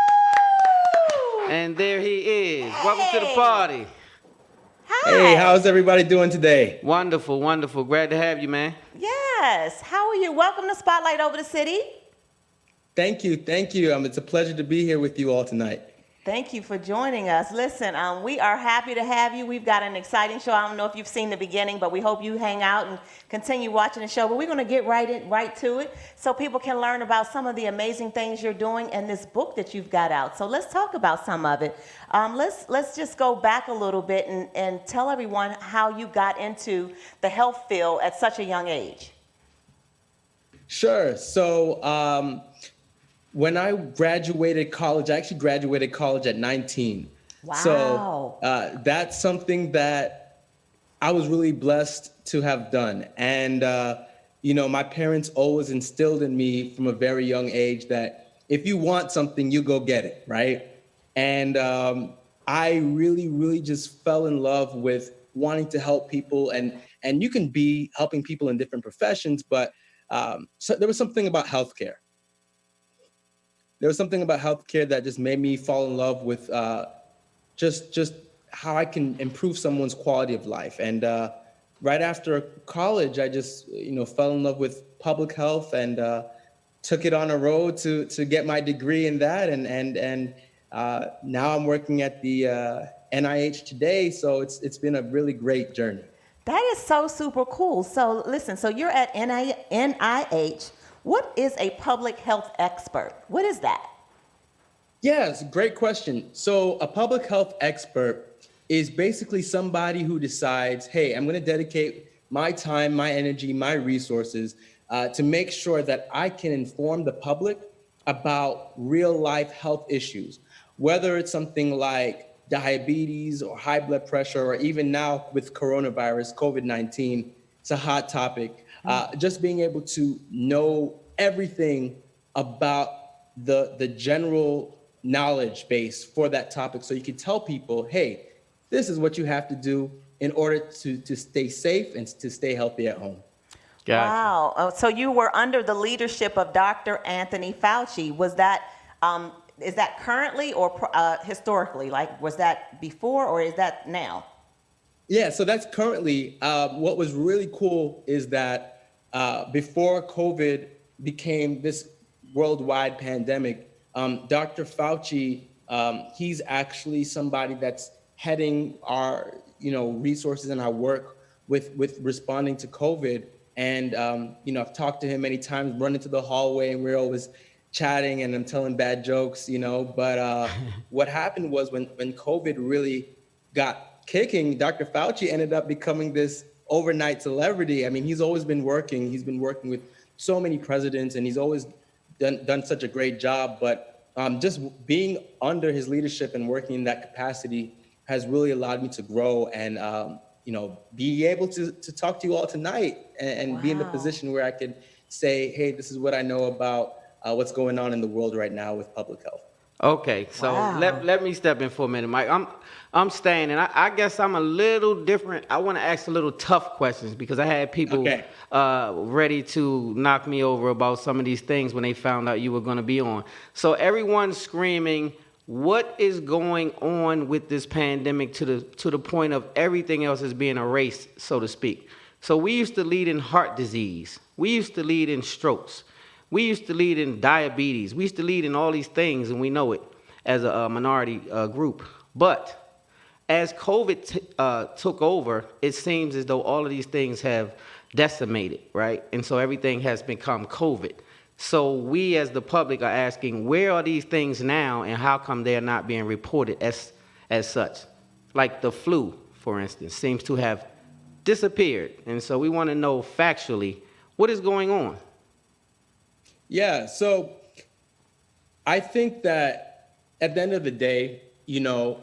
And there he is. Hey. Welcome to the party. Hi. Hey, how's everybody doing today? Wonderful, wonderful. Glad to have you, man. Yes. How are you? Welcome to Spotlight Over the City. Thank you, thank you. It's a pleasure to be here with you all tonight. Thank you for joining us. Listen, we are happy to have you. We've got an exciting show. I don't know if you've seen the beginning, but we hope you hang out and continue watching the show. But we're going to get right to it so people can learn about some of the amazing things you're doing and this book that you've got out. So let's talk about some of it. Let's just go back a little bit and tell everyone how you got into the health field at such a young age. Sure. So when I graduated college, I actually graduated college at 19. Wow. So that's something that I was really blessed to have done. And, my parents always instilled in me from a very young age that if you want something, you go get it, right? And I really, really just fell in love with wanting to help people. And you can be helping people in different professions, but so there was something about healthcare. There was something about healthcare that just made me fall in love with just how I can improve someone's quality of life. And right after college, I just fell in love with public health and took it on a road to get my degree in that. And now I'm working at the NIH today. So it's been a really great journey. That is so super cool. So listen, so you're at NIH. What is a public health expert? What is that? Yes, great question. So a public health expert is basically somebody who decides, hey, I'm going to dedicate my time, my energy, my resources to make sure that I can inform the public about real life health issues. whether it's something like diabetes or high blood pressure, or even now with coronavirus, COVID-19, it's a hot topic. Just being able to know everything about the general knowledge base for that topic, so you can tell people, hey, this is what you have to do in order to stay safe and to stay healthy at home. Wow. So you were under the leadership of Dr. Anthony Fauci. Was that, is that currently or historically? Like, was that before or is that now? Yeah, so that's currently. What was really cool is that before COVID became this worldwide pandemic, Dr. Fauci, he's actually somebody that's heading our, resources and our work with responding to COVID. And, I've talked to him many times, run into the hallway, and we're always chatting and I'm telling bad jokes, but what happened was when COVID really got kicking, Dr. Fauci ended up becoming this overnight celebrity. I mean, he's always been working. He's been working with so many presidents, and he's always done such a great job. But just being under his leadership and working in that capacity has really allowed me to grow and, be able to talk to you all tonight and be in the position where I could say, hey, this is what I know about what's going on in the world right now with public health. Okay, so let me step in for a minute, Mike. I'm staying, and I guess I'm a little different. I want to ask a little tough questions because I had people ready to knock me over about some of these things when they found out you were going to be on. So everyone's screaming, what is going on with this pandemic to the point of everything else is being erased, so to speak? So we used to lead in heart disease. We used to lead in strokes. We used to lead in diabetes. We used to lead in all these things, and we know it as a minority group. But as COVID took over, it seems as though all of these things have decimated, right? And so everything has become COVID. So we as the public are asking, where are these things now, and how come they're not being reported as such? Like the flu, for instance, seems to have disappeared. And so we want to know factually, what is going on? Yeah, so I think that at the end of the day, the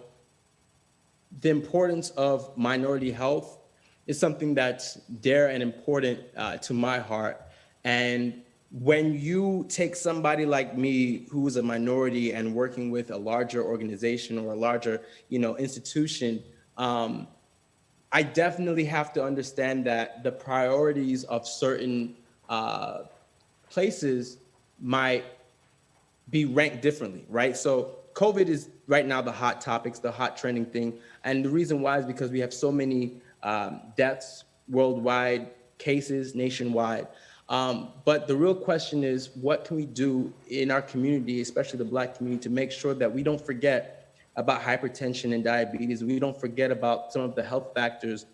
importance of minority health is something that's dear and important to my heart. And when you take somebody like me who is a minority and working with a larger organization or a larger, institution, I definitely have to understand that the priorities of certain places might be ranked differently, right? So COVID is right now the hot topics, the hot trending thing. And the reason why is because we have so many deaths worldwide, cases nationwide. But the real question is, what can we do in our community, especially the Black community, to make sure that we don't forget about hypertension and diabetes? We don't forget about some of the health factors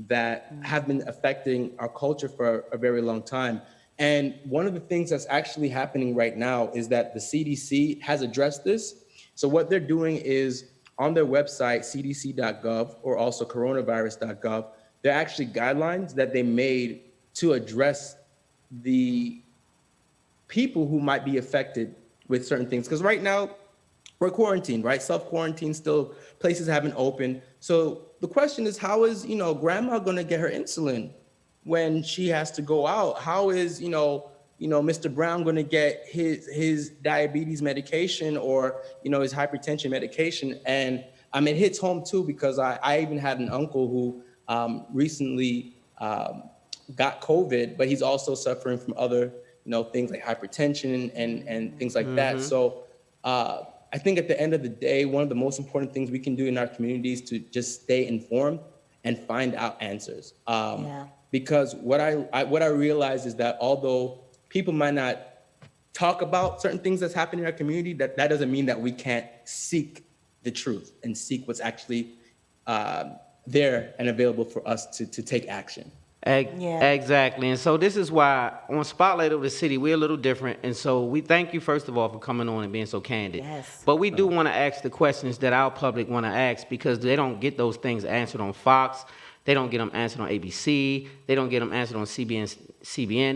that have been affecting our culture for a very long time. And one of the things that's actually happening right now is that the CDC has addressed this. So what they're doing is on their website, cdc.gov, or also coronavirus.gov, there are actually guidelines that they made to address the people who might be affected with certain things. Because right now, we're quarantined, right? Self-quarantine still, places haven't opened. So the question is, how is, grandma gonna get her insulin when she has to go out? How is, Mr. Brown gonna get his diabetes medication or, his hypertension medication? And it hits home too, because I even had an uncle who recently got COVID, but he's also suffering from other, things like hypertension and things like that. So I think at the end of the day, one of the most important things we can do in our communities to just stay informed and find out answers. Because what I realize is that although people might not talk about certain things that's happening in our community, that doesn't mean that we can't seek the truth and seek what's actually there and available for us to take action. Exactly. And so this is why on Spotlight Over the City, we're a little different. And so we thank you, first of all, for coming on and being so candid. Yes. But we do want to ask the questions that our public want to ask, because they don't get those things answered on Fox. They don't get them answered on ABC. They don't get them answered on CBN. CNN.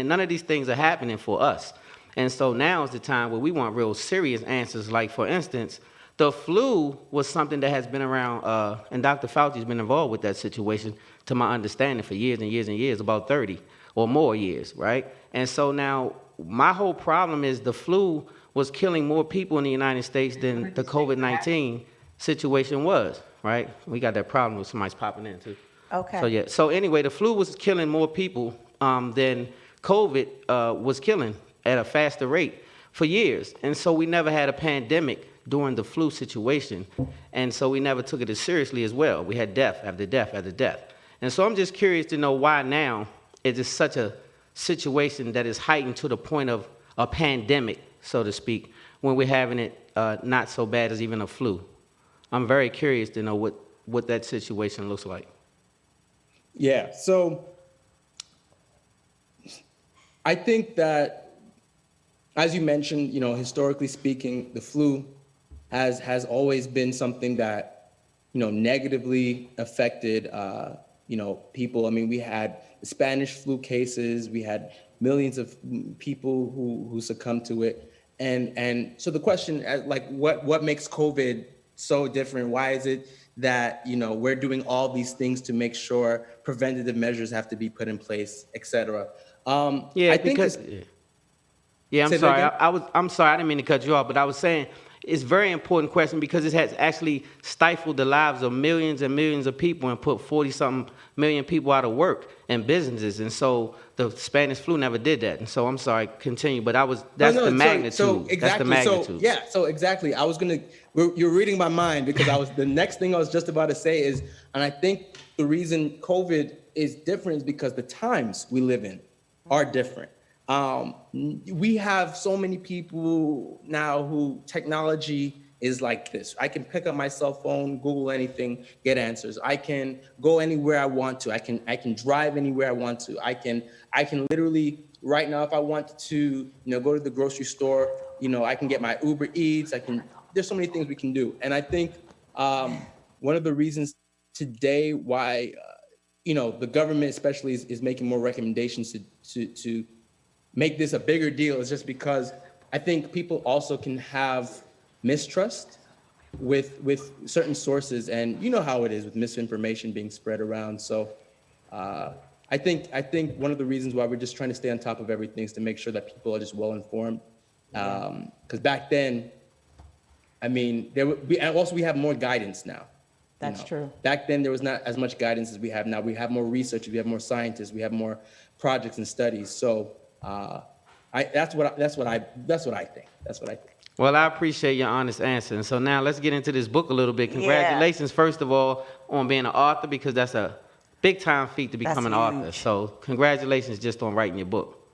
None of these things are happening for us. And so now is the time where we want real serious answers. Like, for instance, the flu was something that has been around, and Dr. Fauci's been involved with that situation, to my understanding, for years and years and years, about 30 or more years, right? And so now my whole problem is the flu was killing more people in the United States than the COVID-19 situation was, right? We got that problem with somebody's popping in, too. Okay. So, yeah. So, anyway, the flu was killing more people than COVID was killing at a faster rate for years. And so we never had a pandemic during the flu situation. And so we never took it as seriously as well. We had death after death after death. And so I'm just curious to know why now it is such a situation that is heightened to the point of a pandemic, so to speak, when we're having it not so bad as even a flu. I'm very curious to know what that situation looks like. Yeah, so I think that, as you mentioned, historically speaking, the flu has always been something that, negatively affected, people. I mean, we had the Spanish flu cases, we had millions of people who succumbed to it. And so the question, what makes COVID so different? Why is it that, we're doing all these things to make sure preventative measures have to be put in place, et cetera? I'm sorry. I'm sorry. I didn't mean to cut you off, but I was saying it's a very important question because it has actually stifled the lives of millions and millions of people and put 40-something million people out of work and businesses. And so the Spanish flu never did that. And so I'm sorry, continue. But that's the magnitude. So exactly. That's the magnitude. So exactly. You're reading my mind because the next thing I was just about to say is, and I think the reason COVID is different is because the times we live in are different. We have so many people now who technology is like this. I can pick up my cell phone, Google anything, get answers. I can go anywhere I want to. I can drive anywhere I want to. I can literally right now, if I want to, go to the grocery store, I can get my Uber Eats. There's so many things we can do. And I think one of the reasons today why, the government especially is making more recommendations to make this a bigger deal is just because I think people also can have mistrust with certain sources, and you know how it is with misinformation being spread around. So I think one of the reasons why we're just trying to stay on top of everything is to make sure that people are just well informed. Because back then, I mean, and also we have more guidance now. That's true. Back then, there was not as much guidance as we have now. We have more research, we have more scientists, we have more projects and studies. So that's what I think. Well, I appreciate your honest answer. And so now let's get into this book a little bit. Congratulations, first of all, on being an author, because that's a big time feat to become an author. So congratulations just on writing your book.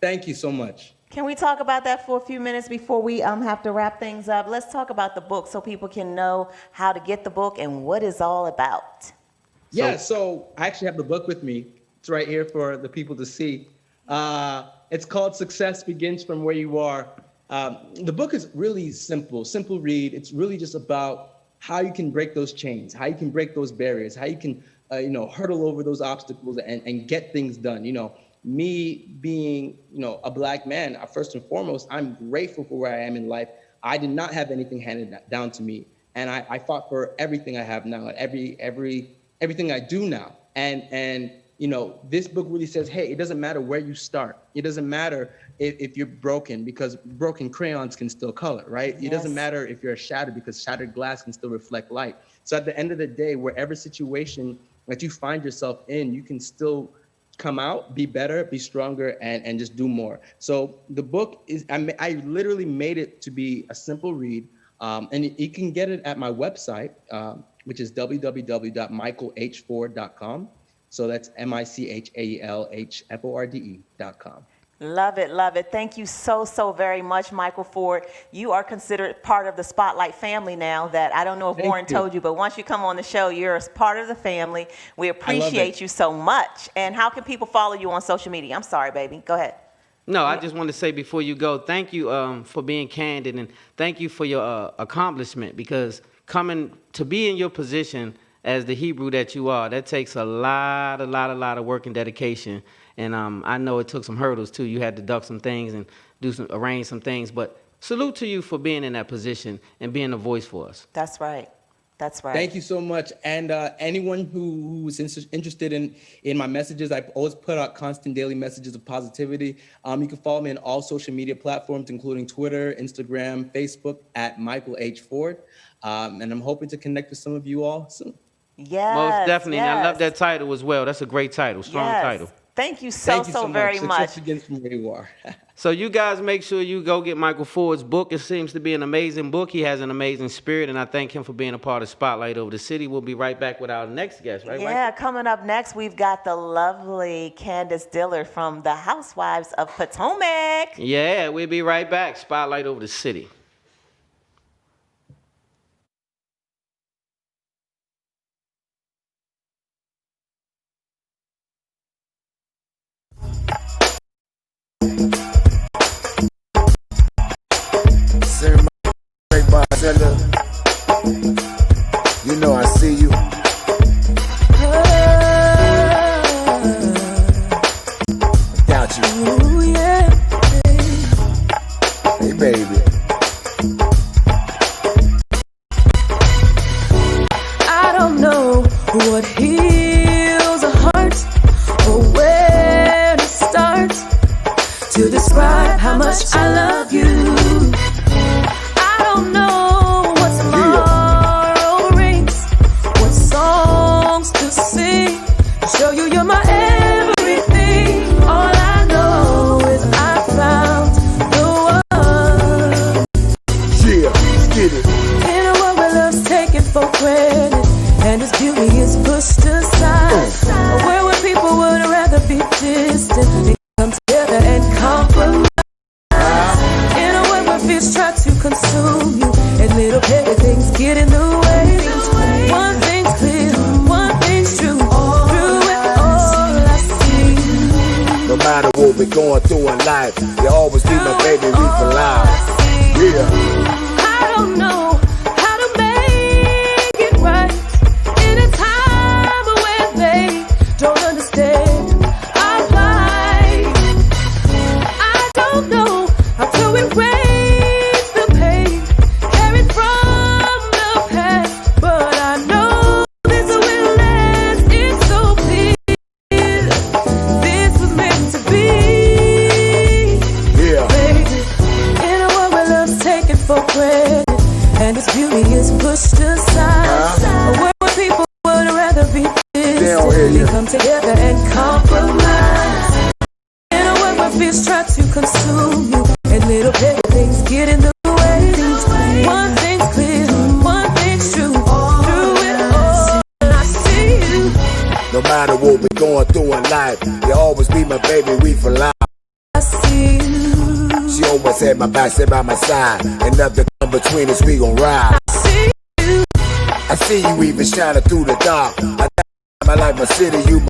Thank you so much. Can we talk about that for a few minutes before we have to wrap things up? Let's talk about the book so people can know how to get the book and what it's all about. So I actually have the book with me. It's right here for the people to see. It's called Success Begins From Where You Are. The book is really simple read. It's really just about how you can break those chains, how you can break those barriers, how you can, hurdle over those obstacles and get things done. Me being, a Black man, first and foremost, I'm grateful for where I am in life. I did not have anything handed down to me. And I fought for everything I have now, everything I do now. And this book really says, hey, it doesn't matter where you start. It doesn't matter if you're broken, because broken crayons can still color, right? It doesn't matter if you're shattered, because shattered glass can still reflect light. So at the end of the day, wherever situation that you find yourself in, you can still come out, be better, be stronger, and just do more. So the book is, I literally made it to be a simple read, and you can get it at my website, which is www.michaelhforde.com. So that's MICHAELHFORDE.com. Love it, love it. Thank you so very much, Michael Forde. You are considered part of the Spotlight family now. That I don't know if Warren told you, but once you come on the show, you're a part of the family. We appreciate you so much. And how can people follow you on social media? I'm sorry, baby. Go ahead. No, I just want to say before you go, thank you for being candid, and thank you for your accomplishment, because coming to be in your position as the Hebrew that you are, that takes a lot of work and dedication. And I know it took some hurdles too. You had to duck some things and arrange some things. But salute to you for being in that position and being a voice for us. That's right. That's right. Thank you so much. And anyone who's interested in my messages, I always put out constant daily messages of positivity. You can follow me on all social media platforms, including Twitter, Instagram, Facebook, at Michael H. Forde. And I'm hoping to connect with some of you all soon. Yes. Most definitely. Yes. And I love that title as well. That's a great title. Strong title. Thank you so very much. Success begins from where you are. So you guys make sure you go get Michael Forde's book. It seems to be an amazing book. He has an amazing spirit, and I thank him for being a part of Spotlight Over the City. We'll be right back with our next guest, right? Yeah, coming up next, we've got the lovely Candiace Dillard from the Housewives of Potomac. Yeah, we'll be right back. Spotlight Over the City. You know I see you. Without you. Ooh, yeah. Hey, baby. I don't know what heals a heart or where to start to describe how much I love you. I don't know what tomorrow brings, what songs to sing, show you you're my everything. All I know is I found the one. Yeah, let's get it. In a world where love's taken for granted and its beauty is pushed aside, a world where people would rather be distant, they come together and compromise. In a world where fears try to consume you and little petty things get in the way. One thing's clear, one thing's true. Through it all I see. No matter what we're going through in life, you always be my baby, we for life. Yeah. I don't know how to make it right in a time when they don't understand our plight. I don't know how to erase the pain carried from the past, but I know this will last. It's so clear this was meant to be. Yeah. Baby, in a world where love's taken for granted and its beauty is pushed aside, a world where people would rather be distant than come together and compromise. In a world where fears try to consume you and little petty things get in the way. One thing's clear, one thing's true. Through it all, I see you. No matter what we're going through in life, you always be my baby, we for life. I see you. She always had my back, stay by my side, and nothing come between us, we gon' ride. I see you even shining through the dark. I like my city, you my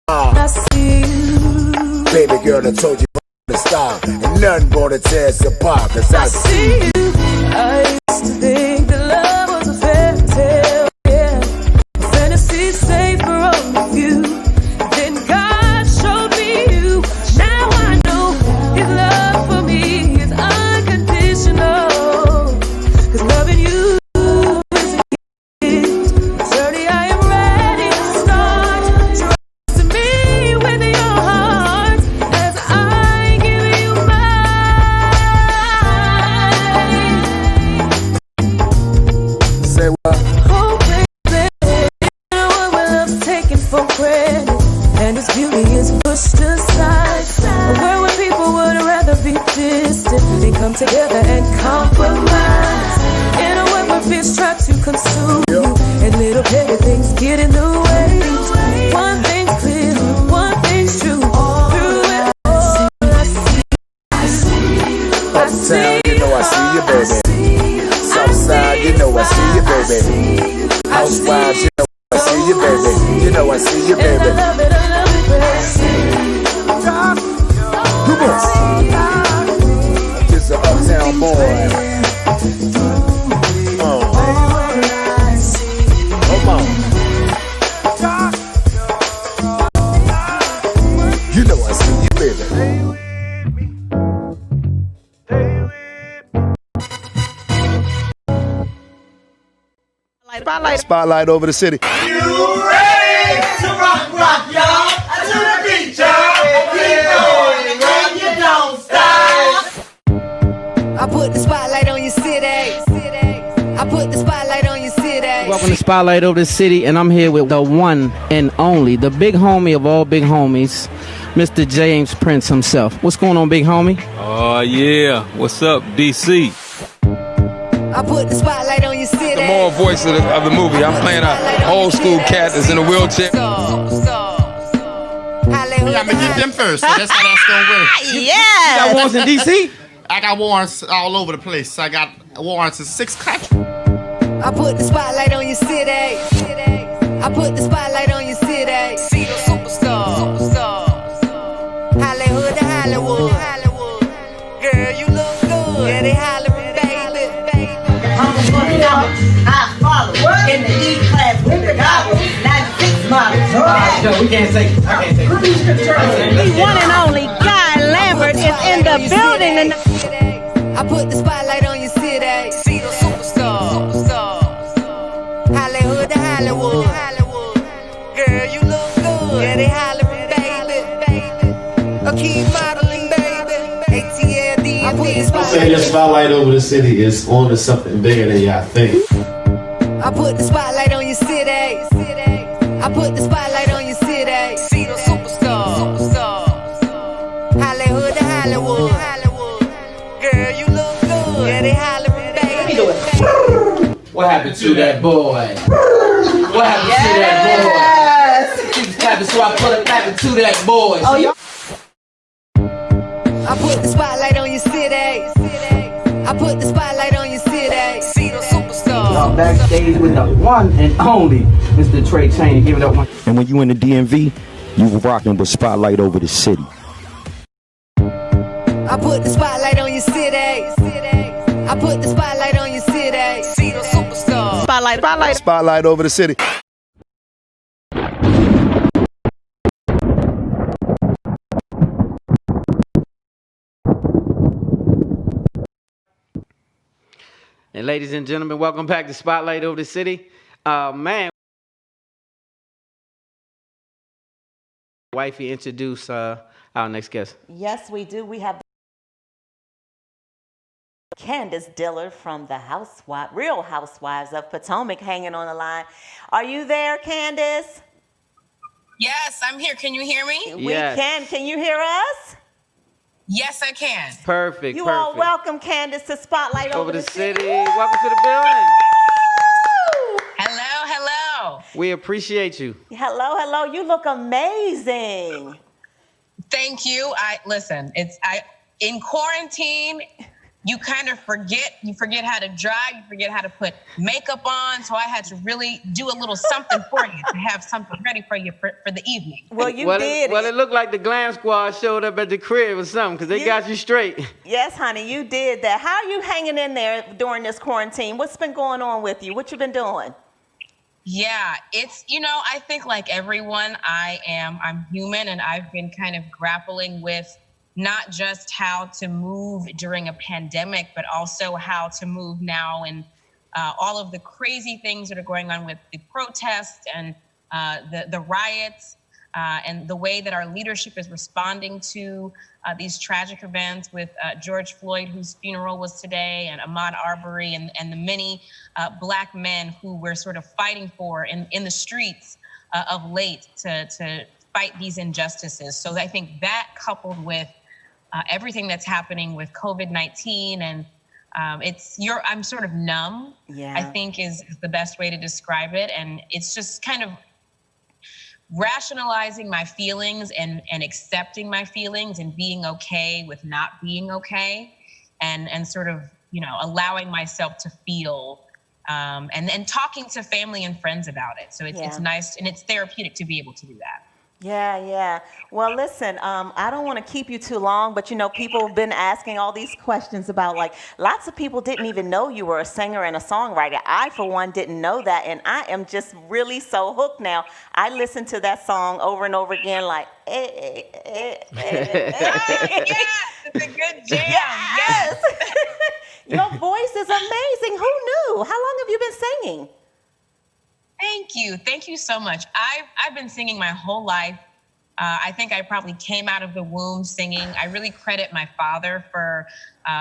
heart. I see you. Baby girl, I told you from the start, and nothing gonna tear us apart, cause I see you. I used to think that love was a fairy tale, yeah, a fantasy safe for only few. Then God showed me you. Now I know His love for me is unconditional. 'Cause loving you is a gift. Journey I am ready to start. Trust me with your heart as I give you mine. Say what? Oh baby, in a world where love's taken for granted and its beauty is pushed aside, a world where people would rather be distant than come together and compromise. In a world where fears try to consume you and little petty things get in the way. One thing's clear, one thing's true. Through it all, I see you. Uptown, you know I see you, baby. Southside, you know I see you, baby. Housewives, you know I see you, baby. You know I see you, baby. I love it, baby. Come on. Just an uptown boy. Come on. You know I see you, baby. Spotlight over the city. You ready to rock, y'all? To the beat, y'all. Keep going, and you don't stop. I put the spotlight on your city. I put the spotlight on your city. Welcome to Spotlight Over the City, and I'm here with the one and only, the big homie of all big homies, Mr. James Prince himself. What's going on, big homie? Oh, yeah. What's up, DC? I put the spotlight on your city. The moral voice of the movie. I'm playing a old school cat that's in a wheelchair. You got me get them first, so that's how that's gonna work. Yeah. You got warrants in DC? I got warrants all over the place. I got warrants in 6 countries. I put the spotlight on your city. I put the spotlight on your city. See the superstars. Hollywood to Hollywood. Girl, you look good. Yeah, they hollering, baby. I'm going out. I follow in the E class with the goggles. 96 models. No, we can't say. I can't say. The one and only Guy Lambert is in the building. I put the spotlight on your city. See the superstars. Hollywood to Hollywood. Girl, you look good. Yeah, they hollering, baby. A key modeling, baby. ATL, I put the Saying the spotlight over the city is on to something bigger than y'all think. I put the spotlight on your city. I put the spotlight on your city. See the superstars. Hollywood to Hollywood. Girl, you look good. Yeah, they hollering, baby. What happened to that boy? What happened to that boy? Keep clapping, so I put a clapping to that boy. Oh, you. I put the spotlight on your city. I put the spotlight on your city. See the superstars. Y'all backstage with the one and only Mr. Trey Chaney. Give it up one. And when you in the DMV, you rocking with Spotlight Over the City. I put the spotlight on your city. I put the spotlight on your city. See the superstars. Spotlight over the city. And ladies and gentlemen, welcome back to Spotlight Over the City. Man, wifey, introduce our next guest. Yes, we do. We have Candiace Dillard from the Real Housewives of Potomac hanging on the line. Are you there, Candiace? Yes, I'm here. Can you hear me? We Yes. can. Can you hear us? Yes, I can. Perfect, You perfect. all welcome Candiace to Spotlight Over the City. Welcome to the building. Hello, hello. We appreciate you. Hello. You look amazing. Thank you. Listen, in quarantine, you kind of forget how to drive, you forget how to put makeup on. So I had to really do a little something for you to have something ready for you for the evening. Well, you did. It looked like the Glam Squad showed up at the crib or something because they got you straight. Yes, honey, you did that. How are you hanging in there during this quarantine? What's been going on with you? What you been doing? Yeah, it's, I think like everyone, I'm human, and I've been kind of grappling with not just how to move during a pandemic, but also how to move now and all of the crazy things that are going on with the protests and the riots and the way that our leadership is responding to these tragic events with George Floyd, whose funeral was today, and Ahmaud Arbery, and the many Black men who we're sort of fighting for in the streets of late to fight these injustices. So I think that, coupled with everything that's happening with COVID-19, and I'm sort of numb, I think is the best way to describe it. And it's just kind of rationalizing my feelings and accepting my feelings and being okay with not being okay, and sort of, allowing myself to feel and talking to family and friends about it. So it's nice, and it's therapeutic to be able to do that. Yeah. Well, listen, I don't want to keep you too long, but people have been asking all these questions about, like, lots of people didn't even know you were a singer and a songwriter. I, for one, didn't know that, and I am just really so hooked now. I listen to that song over and over again, like, Yes, it's a good jam. Yes. Your voice is amazing. Who knew? How long have you been singing? Thank you so much. I've been singing my whole life. I think I probably came out of the womb singing. I really credit my father for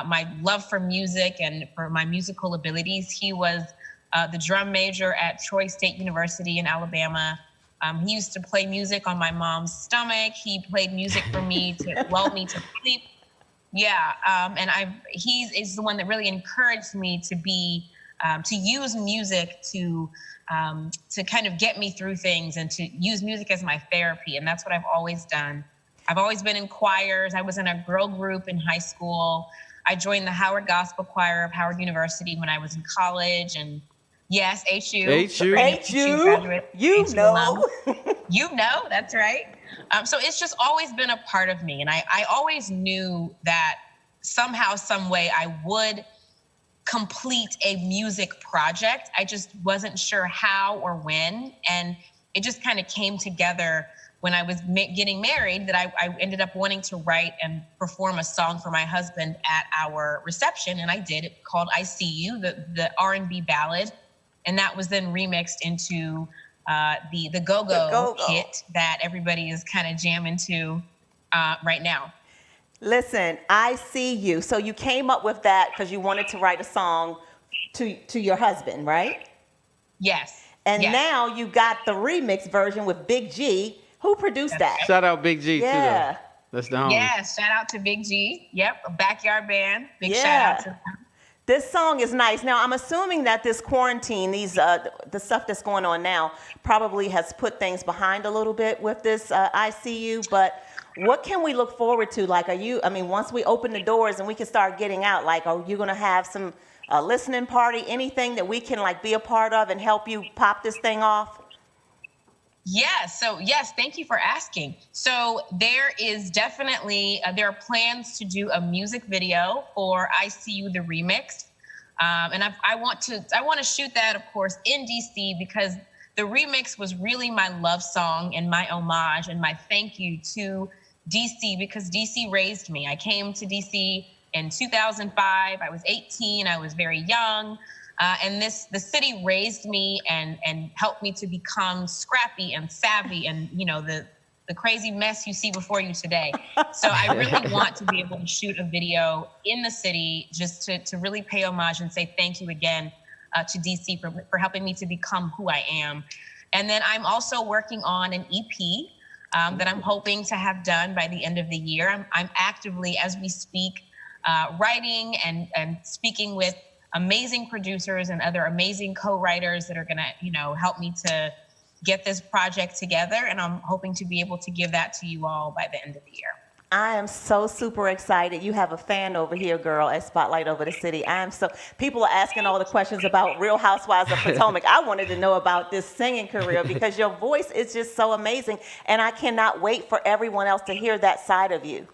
my love for music and for my musical abilities. He was the drum major at Troy State University in Alabama. He used to play music on my mom's stomach. He played music for me to lull me to sleep. Yeah, and he is the one that really encouraged me to use music to kind of get me through things and to use music as my therapy. And that's what I've always done. I've always been in choirs. I was in a girl group in high school. I joined the Howard Gospel Choir of Howard University when I was in college. And yes, HU. HU graduate. You know. You know, that's right. So it's just always been a part of me. And I always knew that somehow, some way I would complete a music project. I just wasn't sure how or when. And it just kind of came together when I was getting married that I ended up wanting to write and perform a song for my husband at our reception. And I did. It called I See You, the R&B ballad. And that was then remixed into the go-go hit that everybody is kind of jamming to right now. Listen, I See You. So you came up with that because you wanted to write a song to your husband, right? Yes. And now you got the remix version with Big G. Who produced that? Shout out Big G, too, though. That's the homie. Yeah, shout out to Big G. Yep, a backyard band. Big shout out to them. This song is nice. Now, I'm assuming that this quarantine, the stuff that's going on now, probably has put things behind a little bit with this I See You, but what can we look forward to? Like, once we open the doors and we can start getting out, like, are you going to have some listening party, anything that we can, like, be a part of and help you pop this thing off? Yes, thank you for asking. So there is definitely, there are plans to do a music video for I See You, the remix. And I want to shoot that, of course, in DC because the remix was really my love song and my homage and my thank you to DC because DC raised me. I came to DC in 2005. I was 18. I was very young. And the city raised me and helped me to become scrappy and savvy and, the crazy mess you see before you today. So I really want to be able to shoot a video in the city just to really pay homage and say thank you again to DC for helping me to become who I am. And then I'm also working on an EP that I'm hoping to have done by the end of the year. I'm actively, as we speak, writing and speaking with amazing producers and other amazing co-writers that are going to, help me to get this project together. And I'm hoping to be able to give that to you all by the end of the year. I am so super excited. You have a fan over here, girl, at Spotlight Over the City. People are asking all the questions about Real Housewives of Potomac. I wanted to know about this singing career because your voice is just so amazing. And I cannot wait for everyone else to hear that side of you.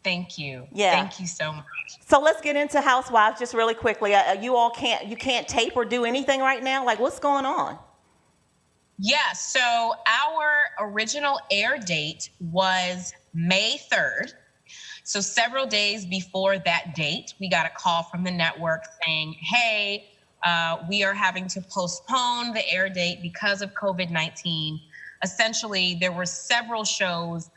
Thank you. Yeah. Thank you so much. So let's get into Housewives just really quickly. You can't tape or do anything right now? Like, what's going on? Yeah, so our original air date was May 3rd. So several days before that date, we got a call from the network saying, hey, we are having to postpone the air date because of COVID-19. Essentially, there were several shows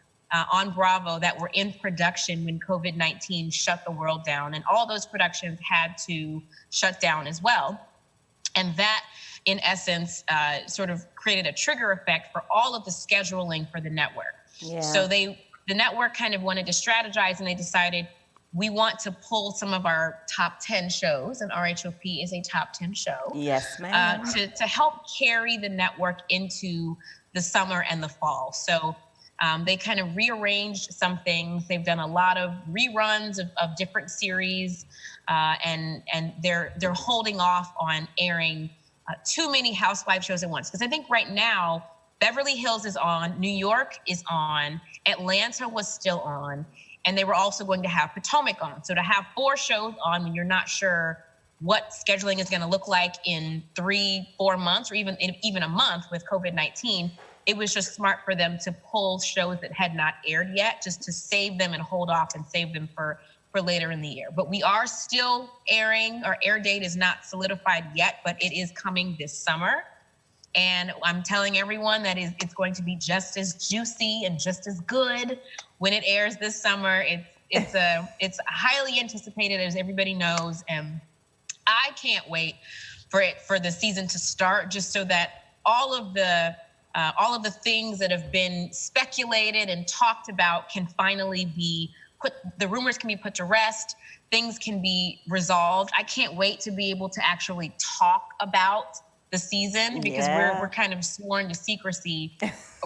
on Bravo that were in production when COVID-19 shut the world down. And all those productions had to shut down as well. And that, in essence, sort of created a trigger effect for all of the scheduling for the network. Yeah. So the network kind of wanted to strategize, and they decided we want to pull some of our top 10 shows, and RHOP is a top 10 show. Yes, ma'am. To help carry the network into the summer and the fall. So they kind of rearranged some things. They've done a lot of reruns of different series, and they're holding off on airing too many Housewives shows at once. Because I think right now, Beverly Hills is on, New York is on, Atlanta was still on, and they were also going to have Potomac on. So to have 4 shows on when you're not sure what scheduling is going to look like in 3-4 months, or even a month with COVID-19, it was just smart for them to pull shows that had not aired yet, just to save them and hold off and save them for later in the year. But we are still airing. Our air date is not solidified yet, but it is coming this summer. And I'm telling everyone that it's going to be just as juicy and just as good when it airs this summer. It's highly anticipated, as everybody knows, and I can't wait for the season to start, just so that all of the things that have been speculated and talked about can finally be the rumors can be put to rest, things can be resolved. I can't wait to be able to actually talk about the season, because we're kind of sworn to secrecy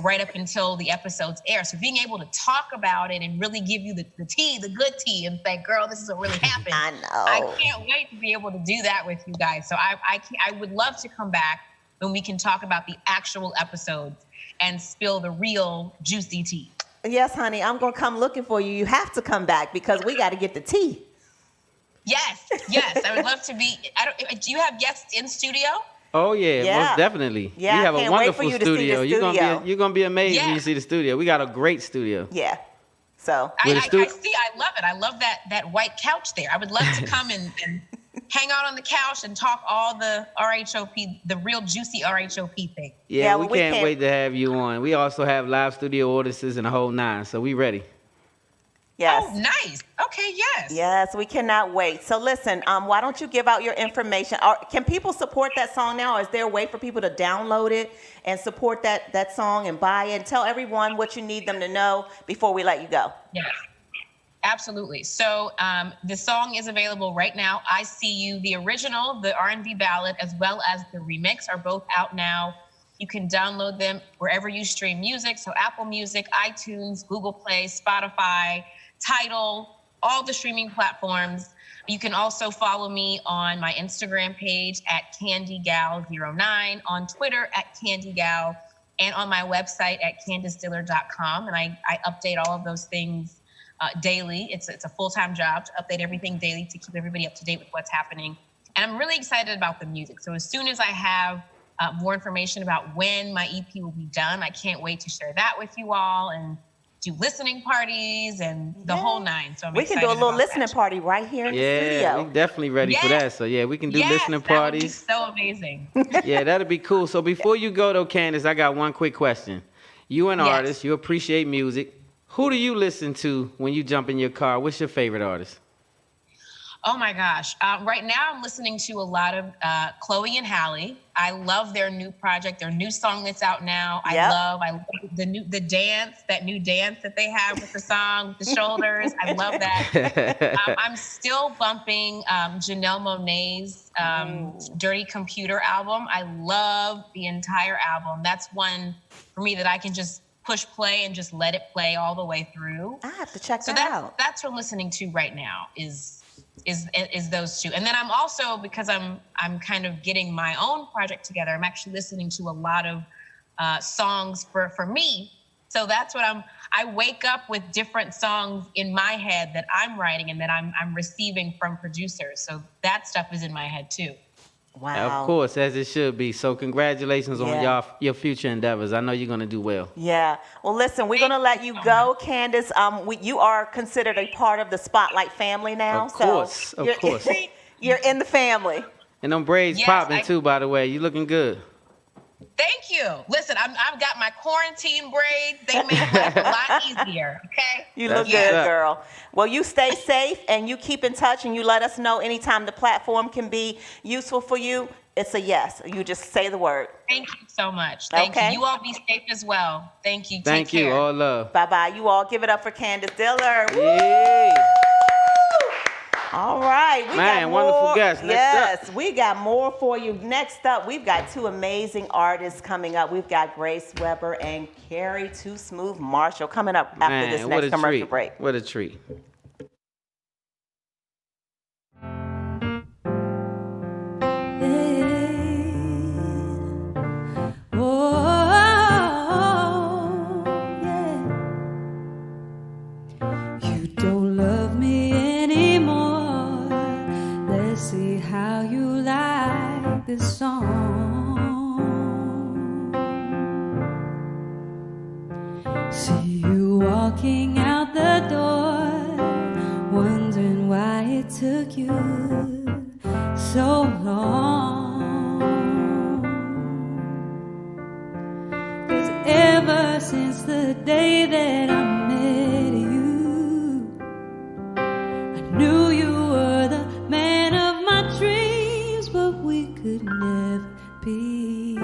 right up until the episodes air. So being able to talk about it and really give you the tea, the good tea, and say, girl, this is what really happened. I know. I can't wait to be able to do that with you guys. So I would love to come back when we can talk about the actual episodes and spill the real juicy tea. Yes, honey, I'm going to come looking for you. You have to come back because we got to get the tea. Yes. I would love to be. Do you have guests in studio? Oh yeah, most definitely. Yeah, we have I a can't wait for wonderful you to see the studio. You're gonna be amazed when you see the studio. We got a great studio. Yeah. So I love it. I love that white couch there. I would love to come and hang out on the couch and talk all the RHOP, the real juicy RHOP thing. Yeah, we can't wait to have you on. We also have live studio audiences and the whole nine, so we ready. Yes. Oh, nice. Okay, yes. Yes, we cannot wait. So listen, why don't you give out your information? Can people support that song now? Is there a way for people to download it and support that song and buy it? And tell everyone what you need them to know before we let you go. Yes, absolutely. So the song is available right now. I See You, the original, the R&B ballad, as well as the remix are both out now. You can download them wherever you stream music. So Apple Music, iTunes, Google Play, Spotify, Tidal, all the streaming platforms. You can also follow me on my Instagram page at CandyGal09, on Twitter at CandyGal, and on my website at CandiaceDillard.com. And I update all of those things daily. It's a full-time job to update everything daily to keep everybody up to date with what's happening. And I'm really excited about the music. So as soon as I have more information about when my EP will be done, I can't wait to share that with you all and do listening parties and the whole nine. So we can do a little listening party right here in the studio. Yeah, we're definitely ready for that. So yeah, we can do listening parties. That would be so amazing. Yeah, that'd be cool. So before you go though, Candiace, I got one quick question. You an artist, you appreciate music. Who do you listen to when you jump in your car? What's your favorite artist? Oh my gosh. Right now I'm listening to a lot of Chloe and Halle. I love their new project, their new song that's out now. I love the new dance that they have with the song, with the shoulders. I love that. I'm still bumping Janelle Monáe's Dirty Computer album. I love the entire album. That's one for me that I can just push play and just let it play all the way through. I have to check that out. That's what I'm listening to right now is those two. And then I'm also, because I'm kind of getting my own project together, I'm actually listening to a lot of songs for me. So that's what I wake up with different songs in my head that I'm writing and that I'm receiving from producers. So that stuff is in my head too. Wow. Of course, as it should be. So congratulations on your future endeavors. I know you're going to do well. Yeah. Well, listen, we're going to let you go, Candiace. You are considered a part of the Spotlight family now. Of course. You're in the family. And them braids popping too, by the way. You looking good. Thank you. Listen, I've got my quarantine braids. They make life a lot easier, okay? You look good, girl. Well, you stay safe and you keep in touch and you let us know anytime the platform can be useful for you. It's a yes. You just say the word. Thank you so much. Thank you. You all be safe as well. Thank you. Thank you. All love. Bye-bye. You all give it up for Candiace Dillard. Yay. All right. We got more. Wonderful guest. Next up. We got more for you. Next up, we've got two amazing artists coming up. We've got Grace Weber and KERRY 2SMOOTH Marshall coming up after this next commercial break. What a treat. This song. See you walking out the door, wondering why it took you so long. day that I met you. I knew you were the man of my dreams, but we could never be.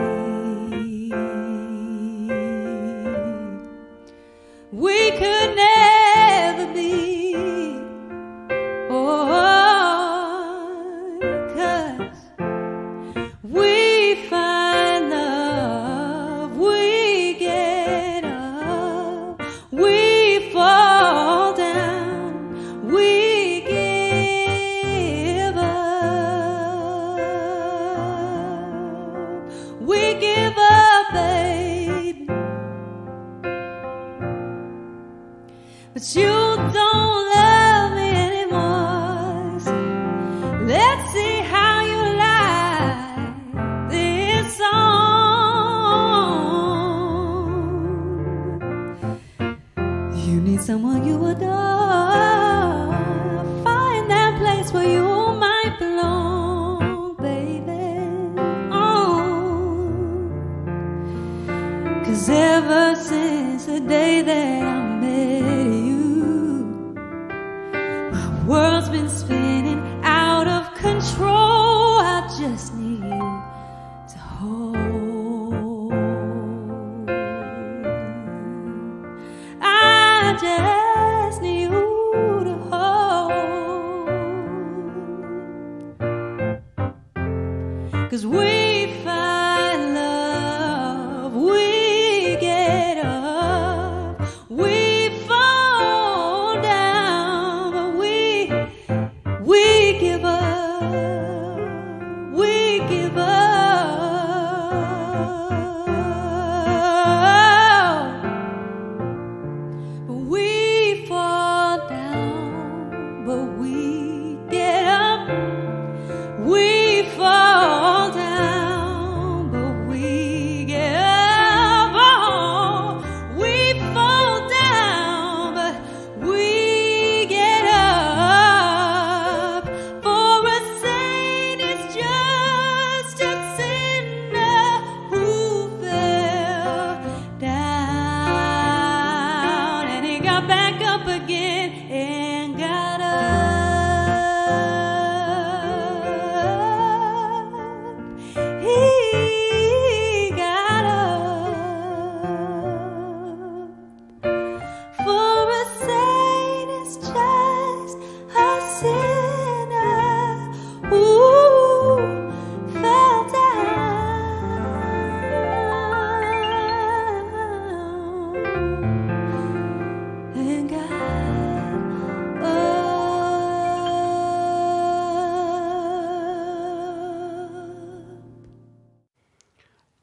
We could never be. Oh, 'cause we find love, we get up, we fall down, we give up, we give up, baby. But you don't love me anymore, so let's see how you like this song. You need someone you adore. Find that place where you might belong, baby. Oh, 'cause ever since the day that I met you, my world's been spinning out of control. I just need you to hold. I just need you to hold. 'Cause we find love, we get up, we fall down, but we give up, we give up. We fall down, but we get up. We fall down, but we get up. Oh, we fall down, but we get up. For a saint is just a sinner who fell down, and he got back up again and got up. He got up. For a saint is just a sinner who fell down and got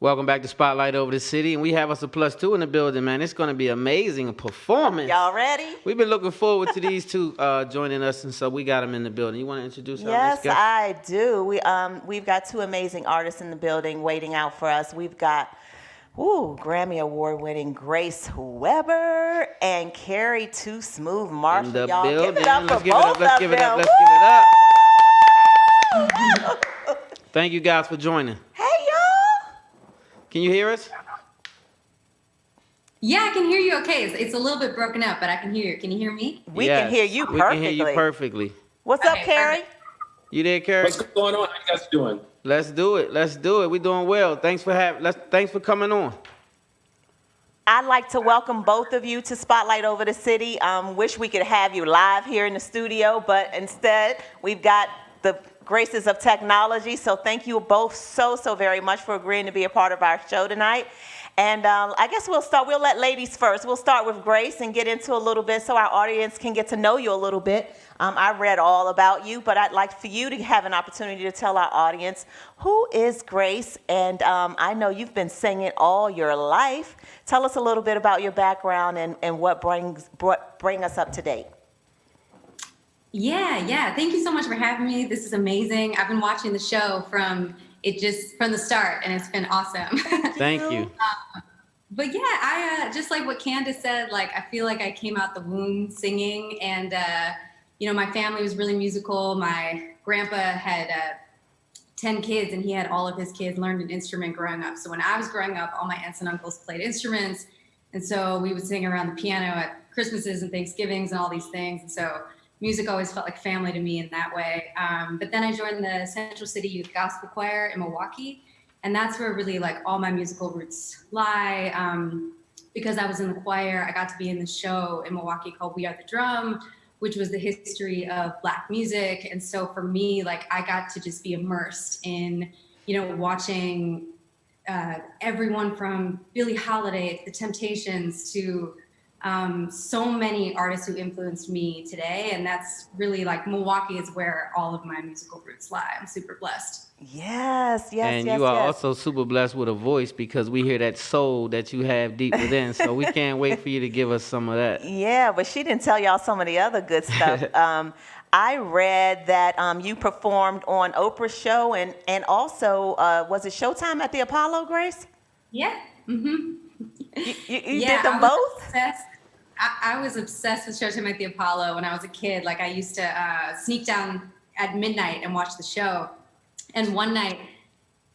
Welcome back to Spotlight Over the City, and we have us a +2 in the building, man. It's going to be amazing performance. Y'all ready? We've been looking forward to these two joining us, and so we got them in the building. You want to introduce our Yes, next guest? I do. We've got two amazing artists in the building waiting out for us. We've got Grammy Award-winning Grace Weber and KERRY 2SMOOTH In Marshall. the Y'all building. give it up for Let's give it both up. Let's of give it them. up. Let's give it up. Thank you guys for joining. Hey, y'all. Can you hear us? Yeah, I can hear you okay. It's a little bit broken up, but I can hear you. Can you hear me? We can hear you We perfectly. can hear you perfectly. What's up, KERRY? You there, KERRY? What's going on? How you guys doing? Let's do it. Let's do it. We're doing well. Thanks for coming on. I'd like to welcome both of you to Spotlight Over the City. Wish we could have you live here in the studio, but instead we've got the graces of technology. So thank you both so very much for agreeing to be a part of our show tonight. And I guess we'll let ladies first. We'll start with Grace and get into a little bit so our audience can get to know you a little bit. I read all about you, but I'd like for you to have an opportunity to tell our audience, who is Grace? And I know you've been singing all your life. Tell us a little bit about your background and what bring us up to date. Yeah. Thank you so much for having me. This is amazing. I've been watching the show from the start, and it's been awesome. Thank you. But yeah, I just like what Candiace said, like I feel like I came out the womb singing, and my family was really musical. My grandpa had 10 kids, and he had all of his kids learned an instrument growing up. So when I was growing up, all my aunts and uncles played instruments. And so we would sing around the piano at Christmases and Thanksgivings and all these things. And so music always felt like family to me in that way. But then I joined the Central City Youth Gospel Choir in Milwaukee. And that's where really like all my musical roots lie. Because I was in the choir, I got to be in the show in Milwaukee called We Are the Drum, which was the history of Black music. And so for me, like I got to just be immersed in, you know, watching everyone from Billie Holiday to the Temptations to so many artists who influenced me today. And that's really like Milwaukee is where all of my musical roots lie. I'm super blessed. Yes, yes, And yes, you are yes. also super blessed with a voice because we hear that soul that you have deep within. So we can't wait for you to give us some of that. Yeah, but she didn't tell y'all some of the other good stuff. I read that you performed on Oprah's show and also, was it Showtime at the Apollo, Grace? Yeah. Mm-hmm. You did them both? I was obsessed with Showtime at the Apollo when I was a kid. Like I used to sneak down at midnight and watch the show. And one night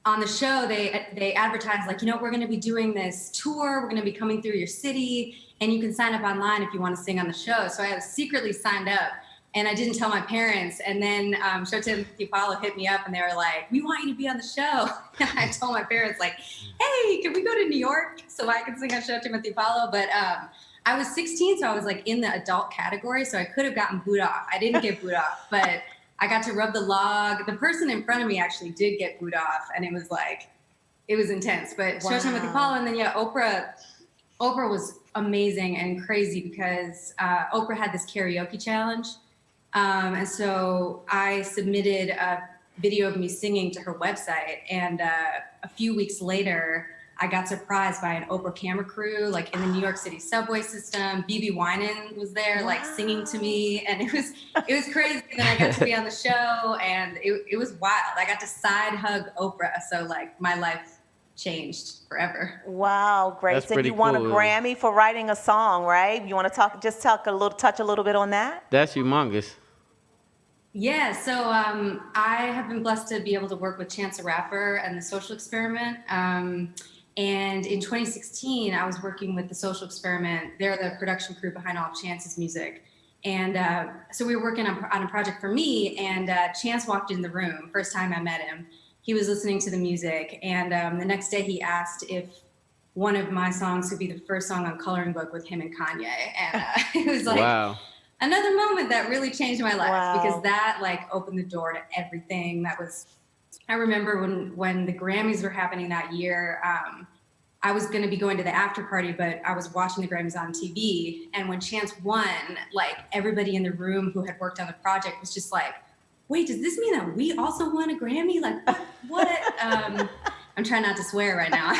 on the show, they advertised like, you know, we're going to be doing this tour. We're going to be coming through your city and you can sign up online if you want to sing on the show. So I secretly signed up and I didn't tell my parents. And then Showtime at the Apollo hit me up and they were like, we want you to be on the show. And I told my parents like, hey, can we go to New York so I can sing on Showtime at the Apollo? But I was 16, so I was like in the adult category. So I could have gotten booed off. I didn't get booed off, but I got to rub the log. The person in front of me actually did get booed off, and it was like, it was intense. But Showtime at the Apollo, and then yeah, Oprah was amazing and crazy because Oprah had this karaoke challenge, and so I submitted a video of me singing to her website, and a few weeks later, I got surprised by an Oprah camera crew, like in the New York City subway system. BB Winan was there, like singing to me, and it was crazy. And then I got to be on the show, and it was wild. I got to side hug Oprah, so like my life changed forever. Wow, Grace, and you won a Grammy for writing a song, right? You want to touch a little bit on that? That's humongous. Yeah, so I have been blessed to be able to work with Chance the Rapper and the Social Experiment. And in 2016, I was working with the Social Experiment. They're the production crew behind all of Chance's music. And so we were working on a project for me, and Chance walked in the room, first time I met him. He was listening to the music, and the next day he asked if one of my songs could be the first song on Coloring Book with him and Kanye. And it was like another moment that really changed my life because that like opened the door to everything. I remember when the Grammys were happening that year, I was going to be going to the after party, but I was watching the Grammys on TV. And when Chance won, like everybody in the room who had worked on the project was just like, wait, does this mean that we also won a Grammy? Like what? I'm trying not to swear right now.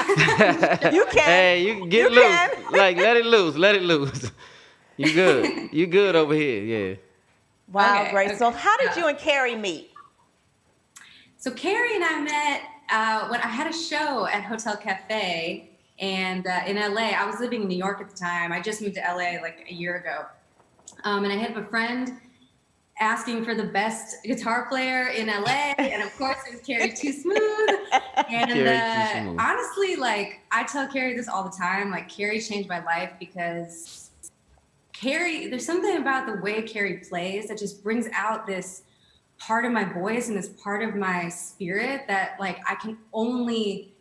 You can. Hey, you get loose. Like let it loose. You good. You good over here, yeah. Wow, okay, great. Okay. So how did you and KERRY meet? So KERRY and I met when I had a show at Hotel Cafe and in LA. I was living in New York at the time. I just moved to LA like a year ago. And I had a friend asking for the best guitar player in LA. And of course it was KERRY 2SMOOTH. And honestly, like I tell KERRY this all the time, like KERRY changed my life because KERRY, there's something about the way KERRY plays that just brings out this part of my voice and this part of my spirit that like it only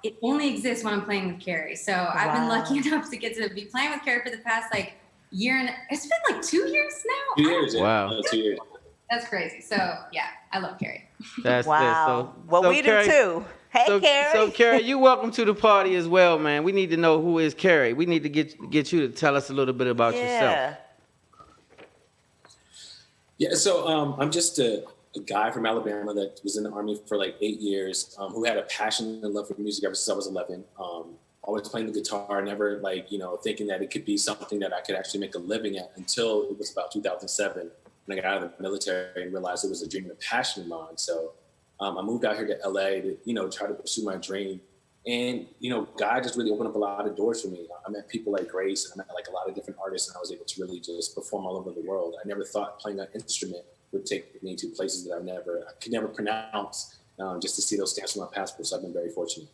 exists when I'm playing with KERRY. So I've been lucky enough to get to be playing with KERRY for the past like year, and it's been like 2 years now. 2 years. Wow. 2 years. That's crazy. So yeah, I love KERRY. That's wow. Well, we do too. Hey, KERRY. So KERRY, you welcome to the party as well, man. We need to know who is KERRY. We need to get you to tell us a little bit about yourself. Yeah, so I'm just a guy from Alabama that was in the Army for like 8 years, who had a passion and love for music ever since I was 11. Always playing the guitar, never like, thinking that it could be something that I could actually make a living at until it was about 2007 when I got out of the military and realized it was a dream and a passion of mine. So I moved out here to LA to, try to pursue my dream. And, God just really opened up a lot of doors for me. I met people like Grace, and I met like a lot of different artists, and I was able to really just perform all over the world. I never thought playing an instrument would take me to places that I could never pronounce, just to see those stamps on my passport. So I've been very fortunate.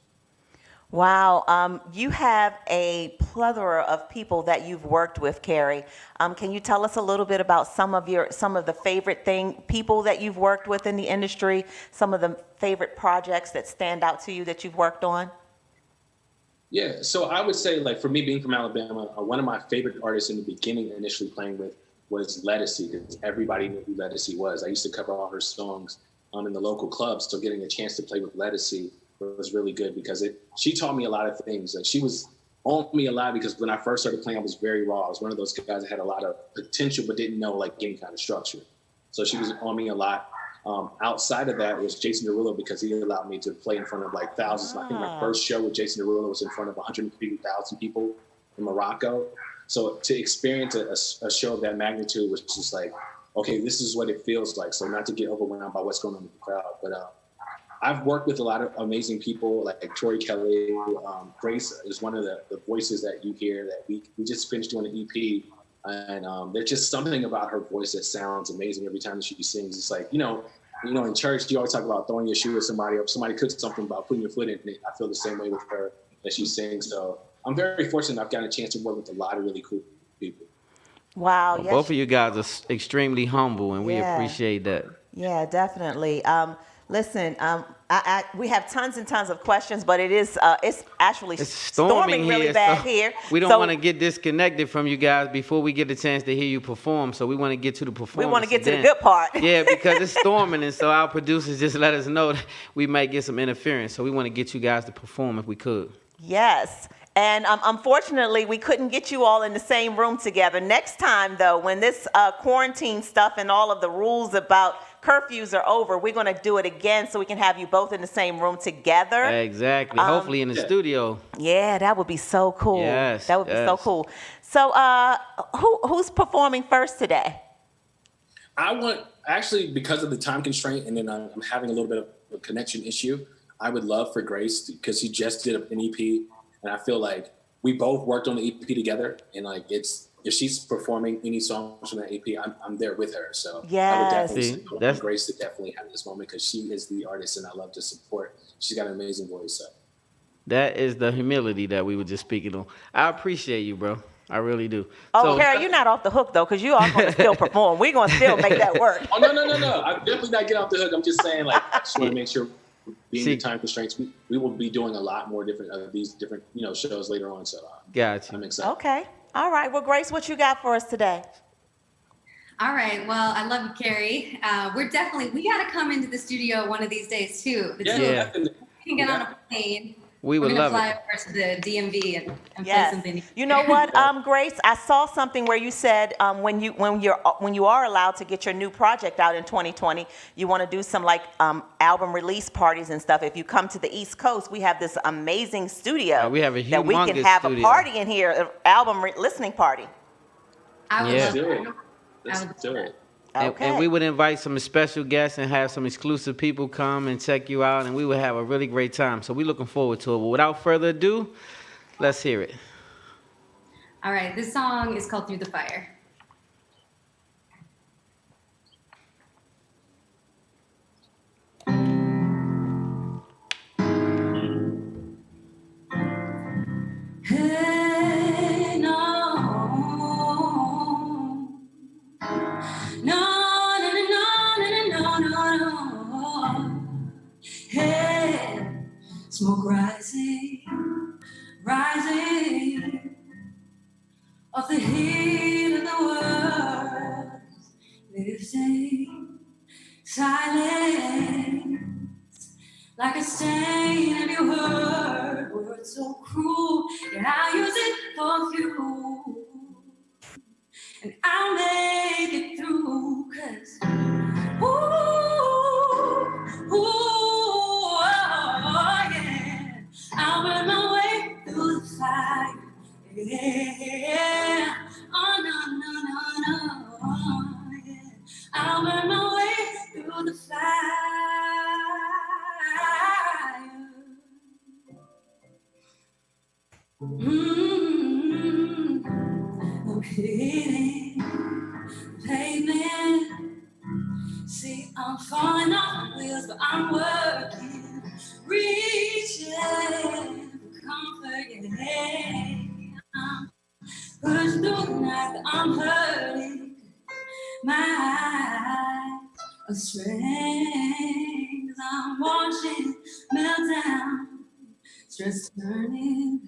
Wow. You have a plethora of people that you've worked with, KERRY. Can you tell us a little bit about some of the favorite people that you've worked with in the industry, some of the favorite projects that stand out to you that you've worked on? Yeah, so I would say, like, for me being from Alabama, one of my favorite artists in the beginning, initially playing with, was Lettucey, because everybody knew who Lettucey was. I used to cover all her songs in the local clubs, so getting a chance to play with Lettucey was really good because she taught me a lot of things. Like, she was on me a lot because when I first started playing, I was very raw. I was one of those guys that had a lot of potential but didn't know like any kind of structure. So she was on me a lot. Outside of that was Jason Derulo, because he allowed me to play in front of like thousands. I think my first show with Jason Derulo was in front of 150,000 people in Morocco. So to experience a show of that magnitude was just like, okay, this is what it feels like. So not to get overwhelmed by what's going on in the crowd. But I've worked with a lot of amazing people like Tori Kelly. Grace is one of the voices that you hear that we just finished doing an EP. And there's just something about her voice that sounds amazing every time that she sings. It's like, you know, in church, you always talk about throwing your shoe at somebody, or somebody cooks something about putting your foot in it. I feel the same way with her that she sings. So I'm very fortunate I've gotten a chance to work with a lot of really cool people. Wow. Well, both of you guys are extremely humble, and we appreciate that. Yeah, definitely. Listen, we have tons and tons of questions, but it's actually storming really bad here. We don't want to get disconnected from you guys before we get the chance to hear you perform. So we want to get to the performance. We want to get to the good part. Yeah, because it's storming, and so our producers just let us know that we might get some interference. So we want to get you guys to perform if we could. Yes. And unfortunately, we couldn't get you all in the same room together. Next time, though, when this quarantine stuff and all of the rules about curfews are over, we're going to do it again so we can have you both in the same room together. Exactly. Hopefully in the studio. Yeah, that would be so cool. Yes. That would be so cool. So who's performing first today? Actually, because of the time constraint, and then I'm having a little bit of a connection issue, I would love for Grace, because she just did an EP. And I feel like we both worked on the EP together, and like if she's performing any songs from that EP, I'm there with her. So I would definitely want Grace to definitely have this moment, because she is the artist, and I love to support. She's got an amazing voice. So that is the humility that we were just speaking on. I appreciate you, bro. I really do. Oh, KERRY, you're not off the hook though, because you are going to still perform. We're going to still make that work. Oh no! I'm definitely not getting off the hook. I'm just saying, like, I just want to make sure. Being the time constraints, we will be doing a lot more different these different shows later on. So gotcha. I'm excited. Okay, all right. Well, Grace, what you got for us today? All right. Well, I love you, KERRY. We got to come into the studio one of these days too. We can get on a plane. We would love it. We're gonna fly over to the DMV and play something. You know what, Grace? I saw something where you said when you are allowed to get your new project out in 2020, you want to do some like album release parties and stuff. If you come to the East Coast, we have this amazing studio. We have a that we can have a party in here, an album listening party. I would love it. Let's do it. And we would invite some special guests and have some exclusive people come and check you out, and we would have a really great time. So we're looking forward to it. But without further ado, let's hear it. All right, this song is called Through the Fire. Hey, no. Hey, smoke rising of the heat of the world, lifting silence like a stain. Have you heard words so cruel? Yeah, I use it for you, and I'll make it through, 'cause I'll burn my way through the fire. Yeah. Oh, no. Yeah. I'll burn my way through the fire. I'm hitting pavement. See, I'm falling off the wheels, but I'm working, reaching for my eyes are strings I'm watching melt down, stress turning,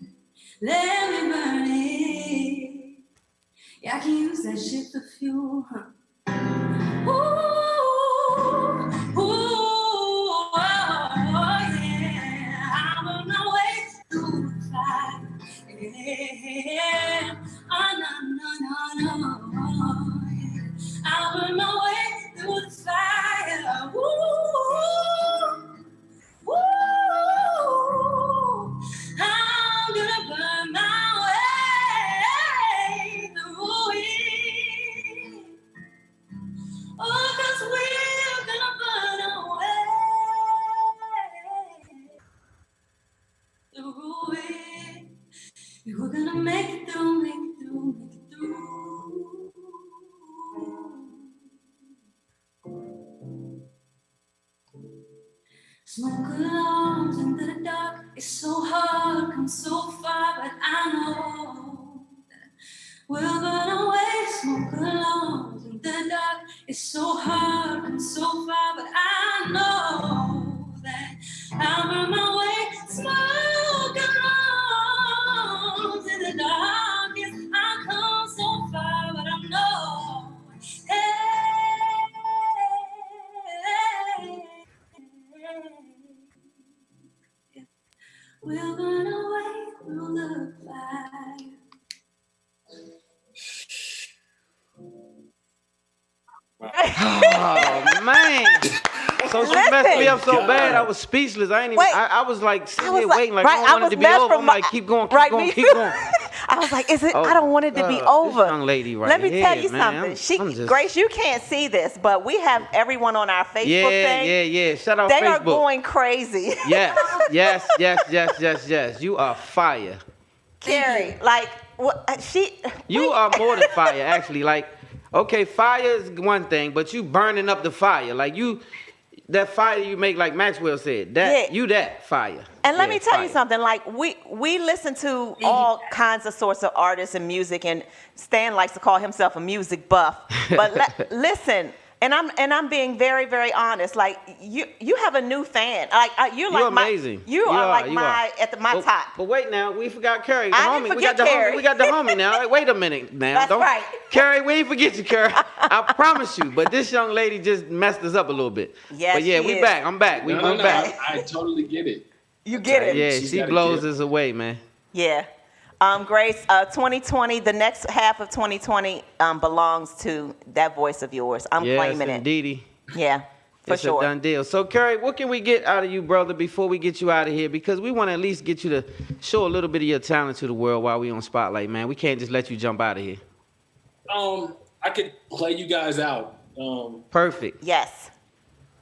let me burn it. Yeah, I can use that shit for fuel, huh? Ooh, ooh, oh, yeah. I'm on my way through the fire. Yeah. Oh, no, no, no, no. I'm on my way through the fire. Ooh, ooh, I'm gonna burn my way through it. Oh, 'cause we're gonna burn away through it. We're gonna make it through, make it through, make it through. Smoke alarms in the dark. It's so hard, come so far, but I know that we'll burn away. Smoke alarms in the dark. It's so hard, come so far, but I know that I'll burn my way. Smoke alarms in the dark. Yes, I'll come so far, but I know. We'll burn away through the fire. Oh man! So she messed me up so bad, I was speechless. I ain't even. I was like sitting here waiting, like I don't want it to be over. I'm like, keep going, keep going, keep going. I was like, is it? I don't want it to be over. This young lady right Let me here, tell you man. something. Grace, you can't see this, but we have everyone on our Facebook thing. Yeah. Shout out They Facebook. are going crazy. Yes. You are fire. Kerry, like what You are more than fire, actually. Like, okay, fire is one thing, but you burning up the fire. Like that fire you make, like Maxwell said, that fire. And let me tell you something, like we listen to all kinds of sorts of artists and music, and Stan likes to call himself a music buff. But listen, and I'm being very, very honest. Like you have a new fan. Like you're amazing. You are my top. But wait now, we forgot Kerry. I didn't forget Kerry. We got the homie now. Like, wait a minute now. That's right. Kerry, we ain't forget you, Kerry. I promise you. But this young lady just messed us up a little bit. Yes, but yeah, we back. I'm back. We're back. I totally get it. You get it. Yeah, she blows us away, man. Yeah. Grace, 2020, the next half of 2020 belongs to that voice of yours. I'm claiming it. Indeedy. Yeah, for sure. It's a done deal. So, Kerry, what can we get out of you, brother, before we get you out of here? Because we want to at least get you to show a little bit of your talent to the world while we on Spotlight, man. We can't just let you jump out of here. I could play you guys out. Perfect. Yes.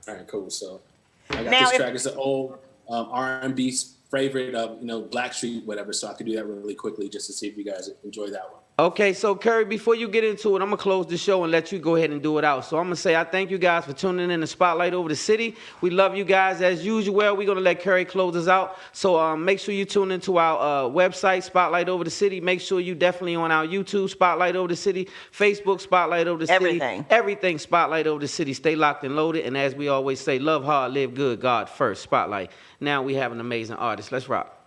All right, cool. So I got this track. It's an old R&B favorite of Blackstreet, whatever. So I could do that really quickly just to see if you guys enjoy that one. Okay, so Kerry, before you get into it, I'm going to close the show and let you go ahead and do it out. So I'm going to say I thank you guys for tuning in to Spotlight Over the City. We love you guys as usual. We're going to let Kerry close us out. So make sure you tune into our website, Spotlight Over the City. Make sure you definitely on our YouTube, Spotlight Over the City, Facebook, Spotlight Over the City. Everything, Spotlight Over the City. Stay locked and loaded. And as we always say, love hard, live good, God first, Spotlight. Now we have an amazing artist. Let's rock.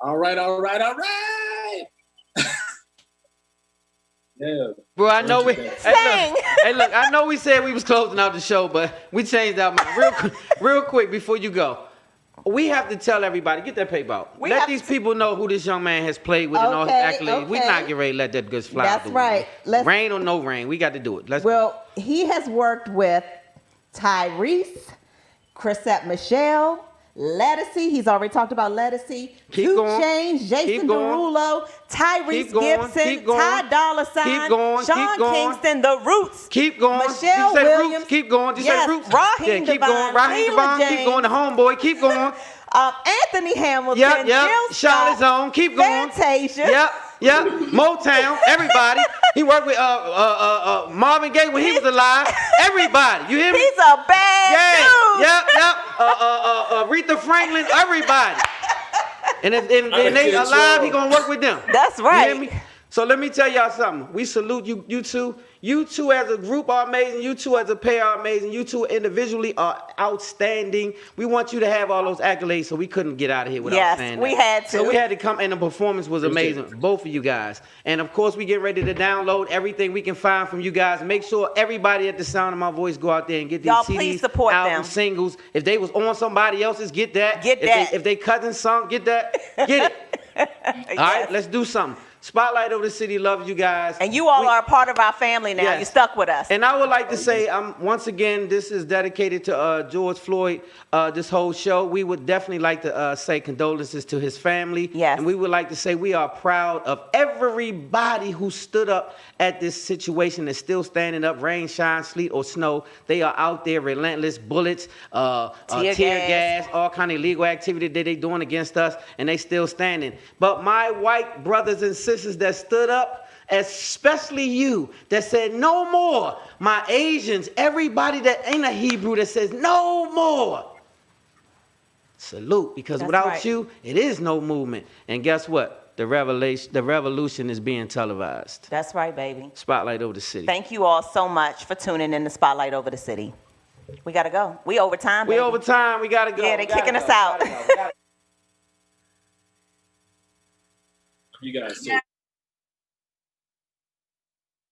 All right, all right, all right. Yeah. Bro, I know we. Hey, look, I know we said we was closing out the show, but we changed our mind. Real quick before you go. We have to tell everybody, get that paper out. Let these people know who this young man has played with and all his accolades. We're not getting ready to let that good fly out That's the right. window. Rain or no rain, we got to do it. Let's Well, he has worked with Tyrese, Chrisette Michelle, Lettucey. He's already talked about Lettucey. Two Chainz, Jason Derulo, Tyrese Gibson, Ty Dolla $ign, Sean Kingston, The Roots. Keep going. Michelle Did you say Williams. Roots? Keep going. Did you say Roots? Raheem keep going. Raheem Leela Devon. Keep going. The homeboy. Keep going. Anthony Hamilton. Yep. Jill Charlotte's Scott, on. Keep going. Fantasia. Yep. Motown. Everybody. He worked with Marvin Gaye when he was alive. Everybody. You hear me? He's a bad dude. Yep. Aretha Franklin. Everybody. And if they alive, he gonna work with them. That's right. You hear me? So let me tell y'all something. We salute you two. You two as a group are amazing. You two as a pair are amazing. You two individually are outstanding. We want you to have all those accolades, so we couldn't get out of here without saying that. Yes, we had to. So we had to come, and the performance was amazing. Both of you guys. And of course, we get ready to download everything we can find from you guys. Make sure everybody at the sound of my voice go out there and get these Y'all CDs, please support albums, them. singles. If they was on somebody else's, get that. Get that. If they cousin song, get that. Get it. All right, let's do something. Spotlight Over the City loves you guys. And you all are a part of our family now. Yes. You stuck with us. And I would like to say, once again, this is dedicated to George Floyd, this whole show. We would definitely like to say condolences to his family. Yes. And we would like to say we are proud of everybody who stood up at this situation and still standing up, rain, shine, sleet, or snow. They are out there, relentless, bullets, tear gas, all kind of illegal activity that they doing against us, and they still standing. But my white brothers and sisters that stood up, especially you, that said no more. My Asians, everybody that ain't a Hebrew that says no more. Salute, because without you, it is no movement. And guess what? The revolution is being televised. That's right, baby. Spotlight Over the City. Thank you all so much for tuning in to Spotlight Over the City. We got to go. We over time, baby. We over time. We got to go. Yeah, they're kicking us out. You guys too.